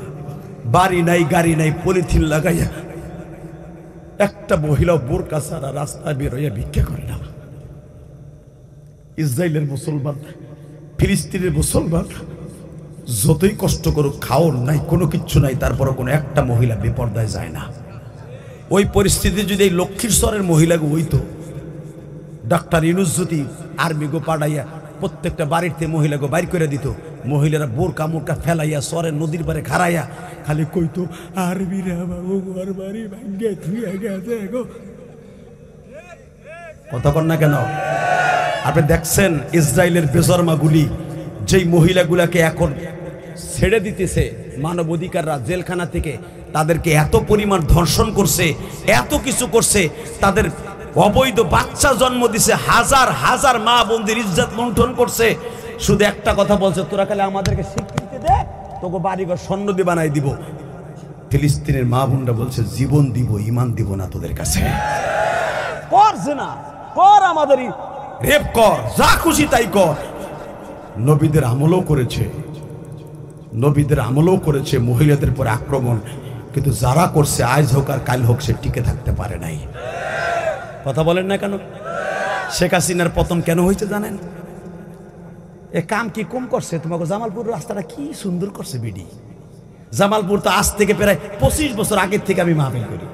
বাড়ি নাই, গাড়ি নাই, পলিথিন লাগাইয়া একটা মহিলা বোরকা ছাড়া রাস্তায় বের হইয়া ভিক্ষা করে না। ইসরায়েলের মুসলমান, ফিলিস্তিনের মুসলমান যতই কষ্ট করুক, খাওয়ার নাই, কোনো কিচ্ছু নাই, তারপরে কোনো একটা মহিলা বেপরদায় যায় না। ওই পরিস্থিতি যদি এই লক্ষ্মীশ্বরের মহিলাকে হইতো, ডাক্তার ইউনুস যদি আর্মি গো পাঠাইয়া প্রত্যেকটা বাড়িতে মহিলাকে বাইর করে দিত, মহিলারা বোরকা মোরকা ফেলাইয়া সরের নদীর পারে খাড়াইয়া খালি কইতো, আর্মিরা বাবু ঘর বাড়ি ভাঙ্গে ধুয়ে গেছে গো। কথা কন না কেন? আপনি দেখছেন ইসরায়েলের বেজরমাগুলি যেই মহিলাগুলাকে এখন ছেড়ে দিতেছে মানবাধিকাররা জেলখানা থেকে, তাদেরকে এত পরিমাণ ধর্ষণ করছে, এত কিছু করছে, তাদের অবৈধ বাচ্চা জন্ম দিছে, হাজার হাজার মা বোনদের ইজ্জত লুণ্ঠন করছে। শুধু একটা কথা বলছে, তোরা খালি আমাদেরকে স্বীকৃতি দে, তোকে বাড়িঘর স্বর্ণ দিয়ে বানাই দিব। ফিলিস্তিনের মা বোনরা বলছে, জীবন দিব, ইমান দিব না তোদের কাছে। করছে না, কর, আমাদেরই রেপ কর, যা খুশি তাই কর। নবীদের আমলও করেছে, নবীদের আমলও করেছে মহিলাদের পর আক্রমণ, কিন্তু যারা করছে আজ হোক আর কাল হোক সে টিকে থাকতে পারে নাই। কথা বলেন না কেন? শেখ হাসিনার পতন কেন হয়েছে জানেন? এ কাম কি কম করছে? তোমাকে জামালপুর রাস্তাটা কি সুন্দর করছে বিডি। জামালপুর তো আজ থেকে প্রায় 25 বছর আগের থেকে আমি মাহফিল করি।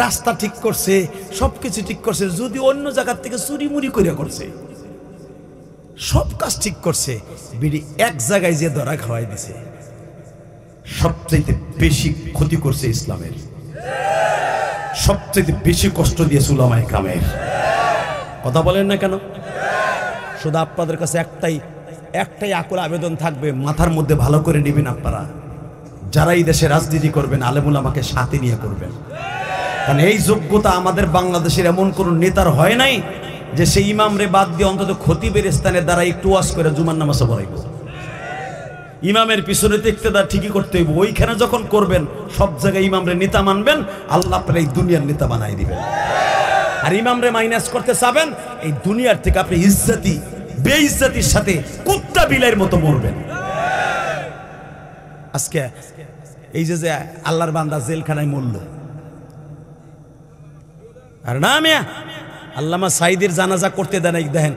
রাস্তা ঠিক করছে, সবকিছু ঠিক করছে, যদি অন্য জায়গার থেকে চুরি মুড়ি করে করছে, সব কাজ ঠিক করছে, বিডি এক জায়গায় যে ধরা খাওয়াই দিছে। সবচেয়ে বেশি ক্ষতি করছে ইসলামের, সবচেয়ে বেশি কষ্ট দিয়েছে উলামায়ে কামের। কথা বলেন না কেন? শুধু আপনাদের কাছে একটাই আকুল আবেদন থাকবে, মাথার মধ্যে ভালো করে নেবেন আপনারা, যারা এই দেশে রাজনীতি করবেন আলেমুল আমাকে সাথে নিয়ে করবেন। কারণ এই যোগ্যতা আমাদের বাংলাদেশের এমন কোন নেতার হয় নাই যে সেই ইমামরে বাদ দিয়ে অন্তত খতিবের স্থানের দ্বারা একটু ওয়াজ করে জুমার নামাজ পড়াইব। ইমামের পিছনে ইক্তেদার ঠিকই করতে হইব। ওইখানে যখন করবেন সব জায়গায় ইমামরে নেতা মানবেন, আল্লাহ আপনার এই দুনিয়ার নেতা বানাই দিবেন। আর ইমামরে মাইনাস করতে চাবেন, এই দুনিয়ার থেকে আপনি ইজ্জতি বেইজ্জতির সাথে কুত্তা বিলাইয়ের মতো মরবেন। আজকে এই যে আল্লাহর বান্দা জেলখানায় মরল, আর না মিয়া আল্লামা সাইদের জানাজা করতে দেন। দেখেন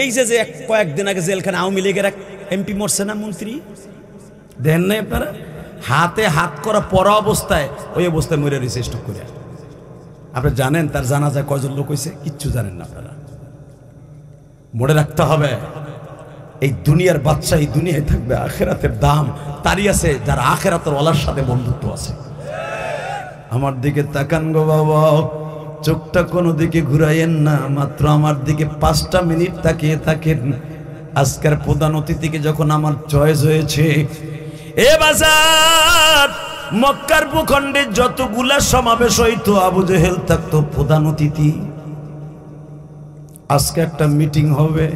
এই যে কয়েকদিন আগে জেলখানে আওয়ামী লীগের এক এমপি মরছে না, মন্ত্রী, দেখেন নাই আপনারা? হাতে হাত করা পরা অবস্থায়, ওই অবস্থায় মরে রয়েছে স্টক করে। আপনি জানেন তার জানাজা কয়জন লোক হয়েছে? কিচ্ছু জানেন না আপনারা। মনে রাখতে হবে, এই দুনিয়ার বাচ্চা এই দুনিয়ায় থাকবে, আখেরাতের দাম তারই আছে যার আখেরাতের ওয়ালার সাথে বন্ধুত্ব আছে। আমার দিকে তাকান গো বাবা, চোখটা কোনো দিকে ঘুরাইয়েন না, মাত্র আমার দিকে 5টা মিনিট তাকিয়ে থাকেন। আজকের প্রধান অতিথিকে যখন আমার চয়েস হয়েছে, এ বাজার মক্কার ভূখণ্ডে যতগুলা সমাবেশ হইতো আবু জেহেল থাকতো প্রধান অতিথি। আজকে একটা মিটিং হবে,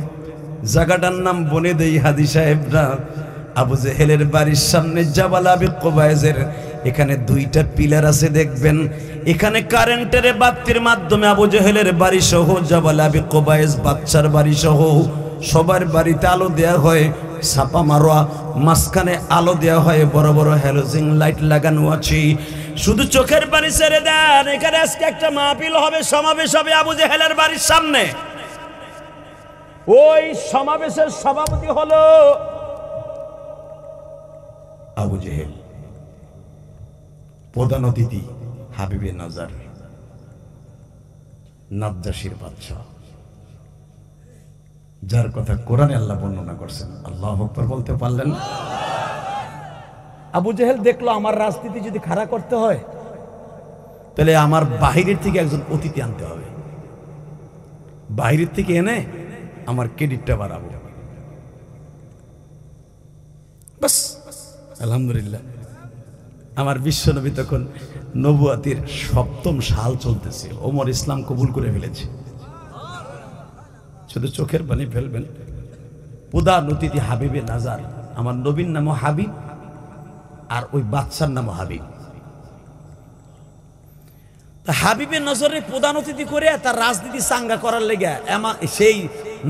জায়গাটার নাম বনে দেই হাদি সাহেবরা। আবু জেহেলের বাড়ির সামনে জাবাল আবি কুবাইজের এখানে দুইটা পিলার আছে দেখবেন। এখানে কারেন্টের বাতির মাধ্যমে আবু জেহেলের বাড়ি সহ জাবাল আবি কুবাইজ বাচ্চার বাড়ি সহ সবার বাড়িতে আলো দেয়া হয়, ছাপা মারোয়া, মাঝখানে আলো দেওয়া হয়, বড় বড় হ্যালোজিং লাইট লাগানো আছে। শুধু চোখের পানি ছেড়ে দেন, এখানে আজকে একটা মাহফিল হবে, সমাবেশ হবে আবু জেহেলের বাড়ির সামনে। ওই সমাবেশের সভাপতি হলো আবু জেহেল, প্রধান অতিথি হাবিবে নাজার, নাজ্জাশীর বাদশা, যার কথা কোরআনে আল্লাহ বর্ণনা করছেন। আল্লাহু আকবার বলতে পারলেন? আবু জেহেল দেখলো আমার রাজনীতি যদি খাড়া করতে হয় তাহলে আমার বাহিরের থেকে একজন অতিথি আনতে হবে, বাহিরের থেকে এনে আমার ক্রেডিটটা বাড়াবো। বাস আলহামদুলিল্লাহ, আমার বিশ্বনবী তখন নবুয়াতির 7ম সাল চলতেছে, ওমর ইসলাম কবুল করে ফেলেছে। শুধু চোখের পানি ফেলবেন। প্রধান অতিথি হাবিবে নাজার, আমার নবীর নামও হাবিব আর ওই বাদশার নামও হাবিব। তা হাবিবে নজরে প্রধান অতিথি করে তার রাজনীতি চাঙ্গা করার লেগে সেই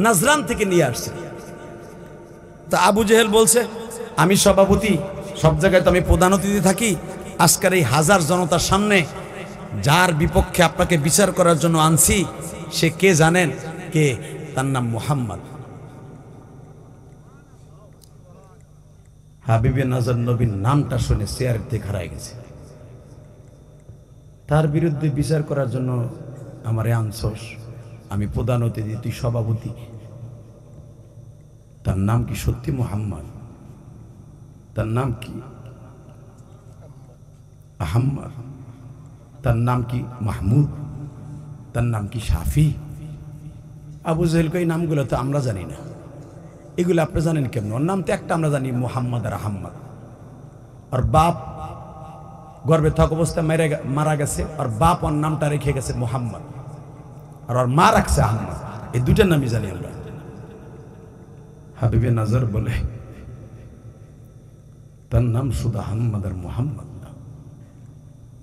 নাজরান থেকে নিয়ে আসছে। তা আবু জেহেল বলছে আমি সভাপতি, সব জায়গায় তো আমি প্রধান অতিথি থাকি, আজকের এই হাজার জনতার সামনে যার বিপক্ষে আপনাকে বিচার করার জন্য আনছি সে কে জানেন? কে? তার নাম মুহাম্মদ। হাবিবে নজর নবীর নামটা শুনে চেয়ার থেকে হারাই গেছে। তার বিরুদ্ধে বিচার করার জন্য আমারে আনছস, আমি প্রধান অতিথি, তুই সভাপতি। তার নাম কি সত্যি মুহাম্মদ? তার নাম কি আহম্মদ? তার নাম কি মাহমুদ? তার নাম কি শাফি? আবু জেহেলকে এই নামগুলো তো আমরা জানি না, এগুলো আপনি জানেন কেমন? ওর নাম তো একটা আমরা জানি, মুহাম্মদ আর আহম্মদ। আর বাপ গর্ভে থাকা অবস্থায় মারা গেছে, আর বাপ ওর নামটা রেখে গেছে মুহাম্মদ, আর ওর মা রাখছে আহম্মদ। এই দুটার নামই জানি আমরা। হাবিবে নজর বলে তার নাম শুধু আহম্মদ আর মুহাম্মদ না,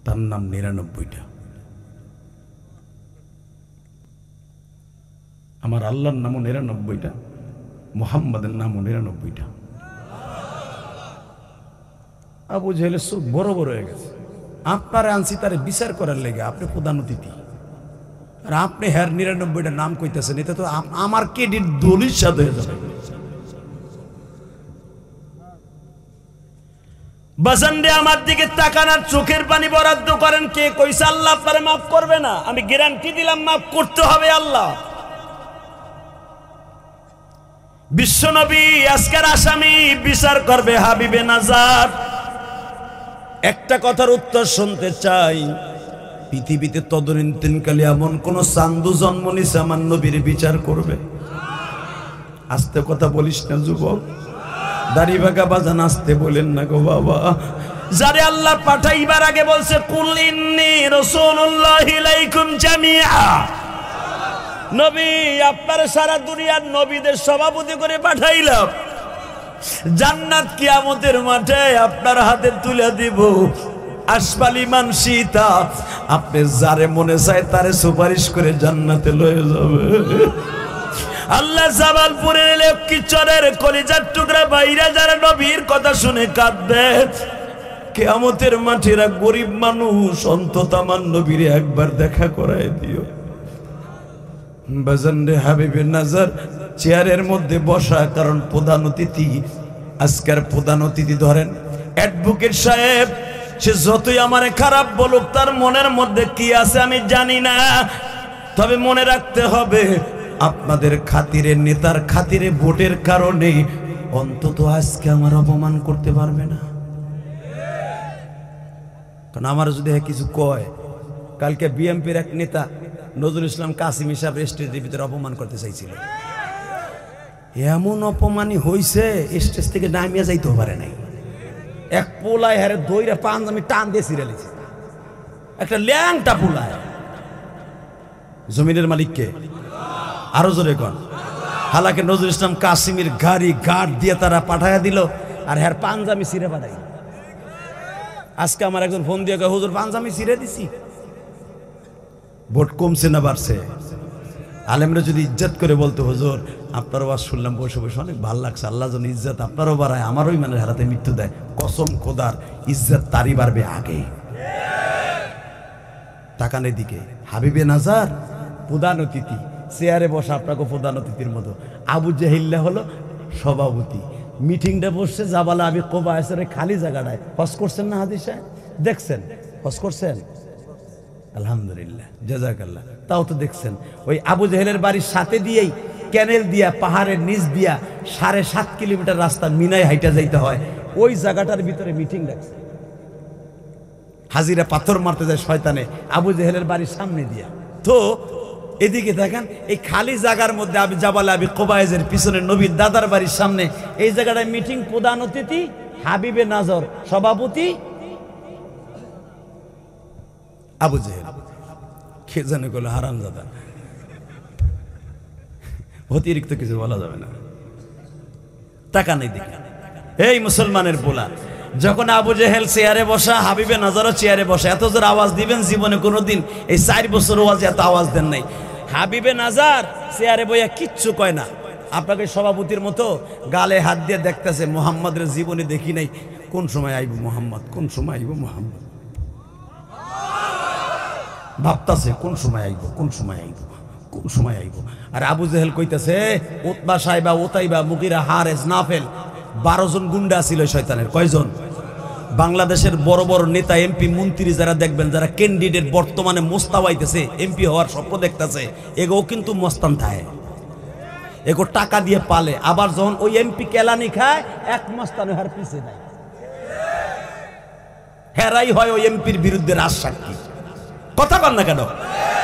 তার নাম 99টা। আমার আল্লাহর নামও 99টা, মুহাম্মাদের নামও 99টা। আবু জেহেলের চোখ বড় বড় হয়ে গেছে। আপনারা আনছি তারে বিচার করার লেগে, আপনি প্রধান অতিথি, আর আপনি হ্যার 99টা নাম কইতেছেন, এটা তো আমার ক্রেডিট দলিল সাথে হয়ে যাবে। বাজানরে আমার দিকে তাকানোর চোখের পানি বরাদ্দ করেন। কে কইছে আল্লাহ আপনারে মাফ করবে না? আমি গ্যারান্টি দিলাম মাফ করতে হবে আল্লাহ। বিশ্বনবী আজকের আসামি বিচার করবে হাবিবে নাজার। একটা কথার উত্তর শুনতে চাই, পৃথিবীতে তদনীন্তনকালে এমন কোন চান্দু জন্ম নিছে আমার নবীর বিচার করবে? আস্তে কথা বলিস না যুবক, দাড়ি বাঁকা বাজান আসতে বলেন না গো বাবা। যারে আল্লাহ পাঠাইবার আগে বলছে কুল ইন্নী রাসূলুল্লাহি ইলাইকুম জামিআ, নবী আপনার সারা দুনিয়ার নবীদের সভাপতি করে পাঠাইলাম, জান্নাত কিয়ামতের মাঠে আপনার হাতে তুলে দিব। আসফালি মানসিতা, আপনি যারে মনে চায় তারে সুপারিশ করে জান্নাতে লয়ে যাবে। আল্লাহ জামালপুরের লক্ষ্মীচরের কলিজার টুকরা বাইরা যারা নবীর কথা শুনে কাঁদবে, কিয়ামতের মাঠেরা গরিব মানুষ, অন্তত আমার নবীরে একবার দেখা করায় দিও। বাজানরে হাবিবে নাজার চেয়ারের মধ্যে বসা, কারণ প্রধান অতিথি। আজকের প্রধান অতিথি ধরেন অ্যাডভোকেট সাহেব, সে যতই আমারে খারাপ বলুক, তার মনের মধ্যে কি আছে আমি জানি না, তবে মনে রাখতে হবে আপনাদের খাতিরে, নেতার খাতিরে, ভোটের কারণে অন্তত আজকে আমার অপমান করতে পারবে না। কারণ আমার যদি কিছু কয়, কালকে বিএনপির এক নেতা নজরুল ইসলাম কাসিম সাহেব স্টেজের ভিতরে অপমান করতে চাইছিল, এমন অপমানই হয়েছে স্টেজ থেকে নামিয়ে যাইতেও পারে নাই। এক পোলায় হারে দইরা পাঞ্জামি টান দিয়ে ছিঁড়েছে, একটা ল্যাংটা পোলায়। জমিনের মালিককে আরো জোরে কন। হালাকে নজরুল ইসলাম কাসিমের গাড়ি গার্ড দিয়ে তারা পাঠাইয়া দিল, আর হ্যার পাঞ্জামি ছিঁড়ে পাঠাই। আজকে আমার একজন ফোন দিয়ে কয়, হুজুর পাঞ্জামি ছিঁড়ে দিছি। ভোট কমছে না বাড়ছে? আলেমরা যদি ইজ্জত করে বলতো, হুজুর আপনার ওয়াজ শুনলাম বসে বসে অনেক ভালো লাগছে, আল্লাহ যেন ইজ্জত আপনারও বাড়ায়, আমারও ইমানের হারাতে মৃত্যু দেয়, কসম খোদার ইজ্জত তারই বাড়বে আগে। তাকানের দিকে হাবিবে নাজার প্রধান অতিথি, চেয়ারে বসা আপনাকে প্রধান অতিথির মতো। আবু জেহিল্লা হলো সভাপতি। মিটিংটা বসছে জাবালা আবি কোবায়সের খালি জায়গাটায়। হজ করছেন না হাদিস সাহেব? দেখছেন হজ করছেন? আলহামদুলিল্লাহ, জাযাকাল্লাহ। তাও তো দেখছেন ওই আবু জেহেলের বাড়ির সাথে দিয়েই ক্যানেল দিয়া পাহাড়ের নিচ দিয়া 7.5 কিলোমিটার রাস্তা মিনায় হাইটা যাইতে হয়। ওই জায়গাটার ভিতরে মিটিং রাখছে। হাজিরা পাথর মারতে যায় শয়তানে আবু জেহেলের বাড়ির সামনে দিয়া। তো এদিকে দেখেন এই খালি জায়গার মধ্যে আবি জাবাল আবি কোবায়েজের পিছনে নবীর দাদার বাড়ির সামনে এই জায়গাটায় মিটিং, প্রধান অতিথি হাবিবে নাজর, সভাপতি আবু জেহেল। কে জানে বলে হারামজাদা, অতিরিক্ত কিছু বলা যাবে না। টাকা নেই দেখে এই মুসলমানের পোলা। যখন আবু জেহেল চেয়ারে বসা, হাবিবে নাজারও চেয়ারে বসা। এত জোর আওয়াজ দিবেন জীবনে কোনোদিন এই 4 বছর ওয়াজে এত আওয়াজ দেন নাই। হাবিবে নাজার চেয়ারে বইয়া কিচ্ছু কয় না, আপনাকে সভাপতির মতো গালে হাত দিয়ে দেখতেছে। মোহাম্মদের জীবনে দেখি নাই, কোন সময় আইব মোহাম্মদ, কোন সময় আইব মোহাম্মদ, ভাবতাছে কোন সময় আইব, কোন সময় আইব, কোন সময় আইব। আর আবু জেহেল কইতাছে উতবা সাইবা, ওতাইবা, মুগিরা, হারেস, নাফেল 12 জন গুন্ডা ছিল শয়তানের। কয়জন? বাংলাদেশের বড় বড় নেতা, এমপি, মন্ত্রী যারা দেখবেন, যারা ক্যান্ডিডেট বর্তমানে মোস্তাবাইতেছে, এমপি হওয়ার স্বপ্ন দেখতেছে, এগো কিন্তু মস্তান থাকে, এগো টাকা দিয়ে পালে। আবার যখন ওই এমপি কেলানি খায়, এক মস্তান হার পিছে দেয়, হেরাই হয় ওই এমপির বিরুদ্ধে রাজসাক্ষী। কথা বল না কেন?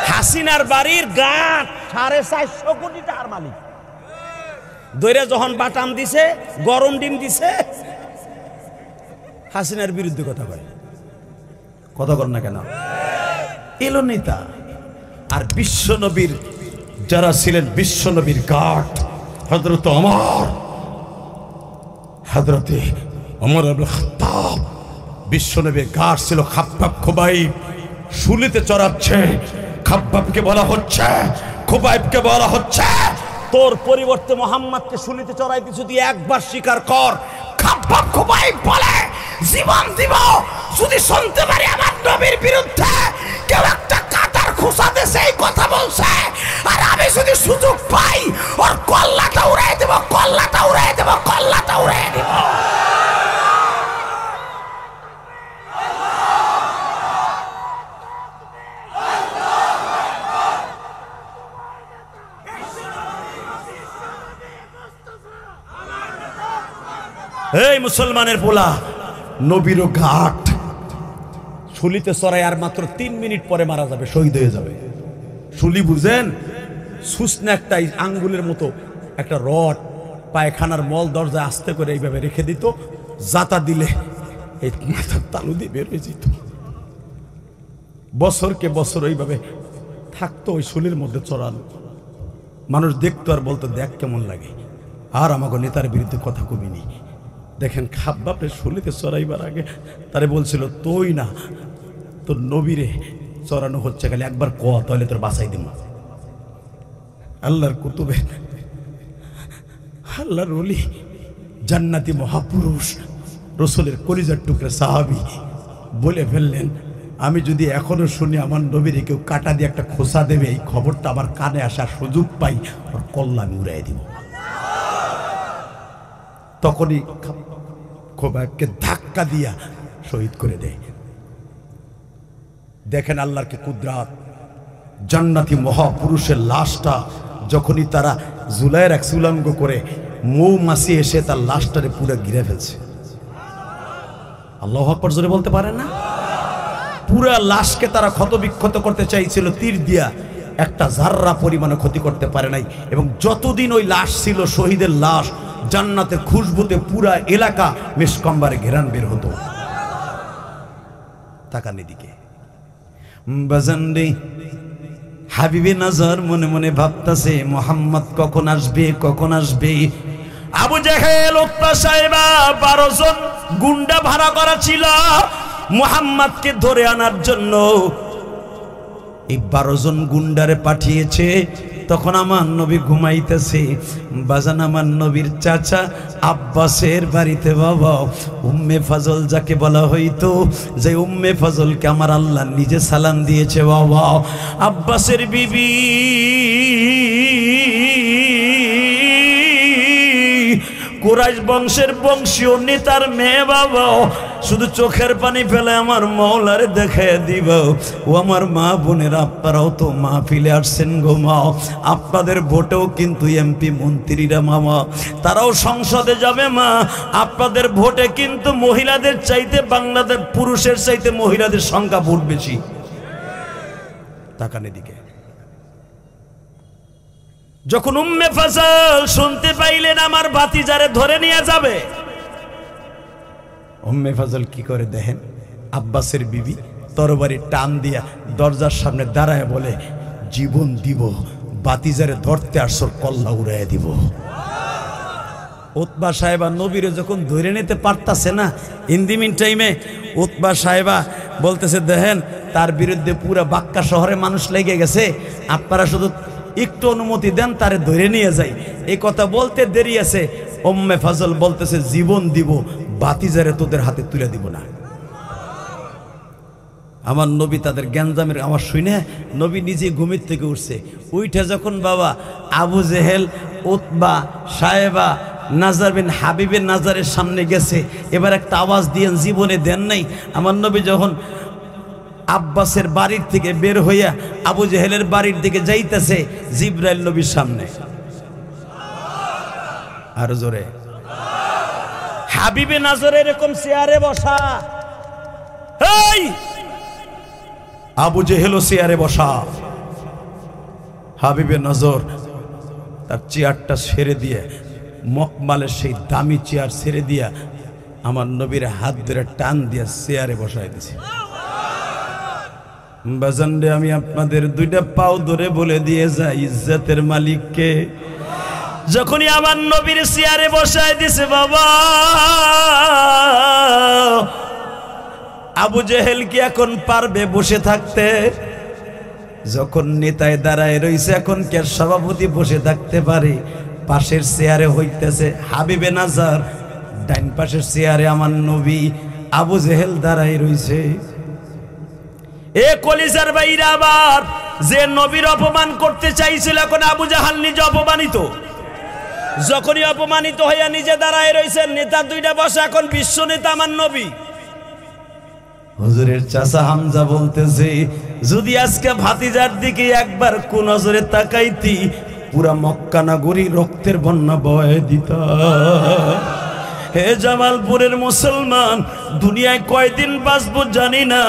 হাসিনার বাড়ির গাঁট 450 কোটি টাকার মালিক দইরা যখন বাটাম দিছে, গরম ডিম দিছে, হাসিনার বিরুদ্ধে কথা বলে। কথা বল না কেন? এলো নেতা। আর বিশ্ব নবীর যারা ছিলেন, বিশ্ব নবীর গাঁট, হযরত ওমর, হযরতে ওমর ইবনে খাত্তাব, বিশ্ব নবীর গাঁট ছিল খাব্বাব খুবাইব। শুলিতে চড়াচ্ছে, খাব্বাবকে বলা হচ্ছে, খুবাইবকে বলা হচ্ছে, তোর পরিবর্তে মোহাম্মদকে শুলিতে চড়াইতে যদি একবার স্বীকার কর। খাব্বাব খুবাইব বলে, জীবন দিব যদি শুনতে পারি আমার নবীর বিরুদ্ধে কেউ একটা কাটার খোসা দেশে এই কথা বলছে, আর আমি যদি সুযোগ পাই ওর কল্লাটা উড়াই দেব, কল্লাটা উড়াই দেব, কল্লাটা উড়াই দেব। এই মুসলমানের পোলা, নবীর ঘাট শুলিতে চড়াই আর মাত্র 3 মিনিট পরে মারা যাবে, শহীদ হয়ে যাবে। শুলি বুঝেন? সুসনা একটা আঙ্গুলের মতো একটা রড, পায়খানার মল দরজায় আস্তে করে এইভাবে রেখে দিত, জাতা দিলে এই মাথার তালু দিয়ে বের হয়ে যেত। বছরকে বছর এইভাবে থাকতো ওই শুলির মধ্যে চড়ানো। মানুষ দেখতো আর বলতো, দেখ কেমন লাগে। আর আমাকে নেতার বিরুদ্ধে কথা কমিনি। দেখেন খাব্বাবরে শুলিতে চড়াইবার আগে তারে বলছিল, তুই না তোর নবীরে চড়ানো হচ্ছে, খালি একবার ক, তাহলে তোর বাঁচাই দিব। আল্লাহর কুতুবে, আল্লাহর ওলি, জান্নাতি মহাপুরুষ, রসুলের কলিজার টুকরা সাহাবী বলে ফেললেন, আমি যদি এখনো শুনি আমার নবীরে কেউ কাটা দিয়ে একটা খোসা দেবে, এই খবরটা আমার কানে আসার সুযোগ পাই, ওর কল্লা আমি উড়াই দিব। তখনই খুবাইবকে ধাক্কা দিয়া শহীদ করে দেয়। দেখেন আল্লাহর কি কুদরত। জান্নাতি মহাপুরুষের লাশটা যখনই তারা জুলাই রাখছে উলঙ্গ করে, মৌমাছি এসে তার লাশটারে পুরো ঘিরে ফেলছে। আল্লাহু আকবার জোরে বলতে পারেন না? পুরা লাশকে তারা ক্ষতবিক্ষত করতে চাইছিল তীর দিয়া, একটা জাররা পরিমাণে ক্ষতি করতে পারে নাই। এবং যতদিন ওই লাশ ছিল, শহীদের লাশ, জান্নাতের খুশবুতে পুরা এলাকা মিসকম্বারে ঘেরান বের হতো। তাকান এদিকে বাজানরে, হাবিবে নজর মনে মনে ভাবতাছে মোহাম্মদ কখন আসবে, কখন আসবে। আবু জেহেল, উতবা, সাইবা 12 জন গুন্ডা ভাড়া করা ছিল মুহাম্মদকে ধরে আনার জন্য। এই 12 জন গুন্ডারে পাঠিয়েছে। তখন আমার নবী ঘুমাইতেছে। বাজান আমার নবীর চাচা আব্বাসের বাড়িতে বাবা উম্মে ফাজল যাকে বলা হইতো, যে উম্মে ফাজলকে আমার আল্লাহ নিজে সালাম দিয়েছে বাবা, আব্বাসের বিবি কুরাইশ বংশের বংশীয় নেতার মেয়ে বাবা, শুধু চোখের পানি ফেলে আমার মওলারে দেখে দিব। ও আমার মা বোনেরা, আপনারাও তো মাহফিলে আসছেন গো মা, আপনাদের ভোটেও কিন্তু এমপি মন্ত্রীরা মামা, তারাও সংসদে যাবে মা, আপনাদের ভোটে কিন্তু মহিলাদের চাইতে বাংলাদেশ পুরুষের চাইতে মহিলাদের সংখ্যা ভোট বেশি। তাকান এদিকে। যখন উম্মে ফাজল শুনতে পাইলেন আমার ভাতিজারে ধরে নিয়ে যাবে, উম্মে ফাজল কি করে দেখেন, আব্বাসের বিবি তরবারি টান দিয়া দরজার সামনে দাঁড়ায় বলে, জীবন দিব, ভাতিজারে ধরতে আসর কল্লা উড়াইয়া দিব। উতবা সাহেবা নবীরে যখন ধরে নিতে পারতাছে না, ইন দি মিন টাইমে উতবা সাহেবা বলতেছে, দেখেন তার বিরুদ্ধে পুরা বাক্কা শহরে মানুষ লেগে গেছে, আপনারা শুধু একটু অনুমতি দেন তারে ধরে নিয়ে যাই। এই কথা বলতে দেরি আছে, উম্মে ফাজল বলতেছে, জীবন দিব, ভাতিজারে তোদের হাতে তুলে দিব না। আমার নবী তাদের গ্যাঞ্জামের আমার শুনে নবী নিজে ঘুমের থেকে উঠছে। উঠে যখন বাবা আবু জেহেল, উতবা, সাহেবা, নাজার বিন হাবিবের নাজারের সামনে গেছে, এবার একটা আওয়াজ দিয়েন, জীবনে দেন নাই। আমার নবী যখন আব্বাসের বাড়ির থেকে বের হইয়া আবু জেহেলের বাড়ির দিকে যাইতেছে, জিবরাইল নবীর সামনে, আর জোরে হাবিবে নাজরে এরকম চেয়ারে বসা, এই আবু জেহেলও চেয়ারে বসা। হাবিবে নজর তার চেয়ারটা ছেড়ে দিয়ে, মকমালের সেই দামি চেয়ার ছেড়ে দিয়া আমার নবীর হাত ধরে টান দিয়া চেয়ারে বসাই দিছে। বাজানরে, আমি আপনাদের দুইটা পাও ধরে বলে দিয়ে যাই, ইজ্জতের মালিককে। যখনই আমার নবীর চেয়ারে বসায় দিছে বাবা, আবু জেহেল কি এখন পারবে বসে থাকতে? যখন নেতায় দাঁড়ায় রইছে, এখন কে সভাপতি বসে থাকতে পারে? পাশের চেয়ারে হইতেছে হাবিবে নাজার, ডাইন পাশের চেয়ারে আমার নবী, আবু জেহেল দাঁড়ায় রইছে। এ কলিজার বাইরা, আবার যে নবীর অপমান করতে চাইছিল, এখন আবু জাহাল নিজে অপমানিত। যখনই অপমানিত হইয়া নিজে দাঁড়ায় রইছেন, নেতা দুইটা বসে, এখন বিশ্ব নেতা আমার নবী। হুজুরের চাচা হামজা বলতেছে, যদি আজকে ভাতিজার দিকে একবার কোন নজরে তাকাইতি, পুরা মক্কা নগরী রক্তের বন্যা বয়ে দিতা। হে জামালপুরের মুসলমান, দুনিয়ায় কয়দিন বাঁচবো জানি না,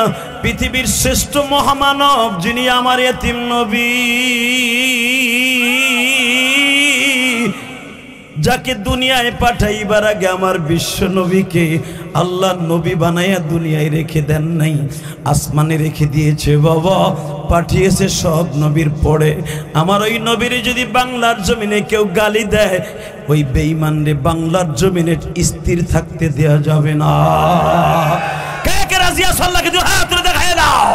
পৃথিবীর শ্রেষ্ঠ মহামানব যিনি আমার এতিম নবী, যাকে দুনিয়ায় পাঠাইবার আগে আমার বিশ্ব নবীকে আল্লাহ নবী বানাইয়া দুনিয়ায় রেখে দেন নাই, আসমানে রেখে দিয়েছে বাবা, পাঠিয়েছে সব নবীর পরে। আমার ওই নবীর যদি বাংলার জমিনে কেউ গালি দেয়, ওই বেঈমান রে বাংলার জমিনে স্থির থাকতে দেয়া যাবে না। কে কে রাজি আছো? আল্লাহকে দুই হাত তুলে দেখায় দাও।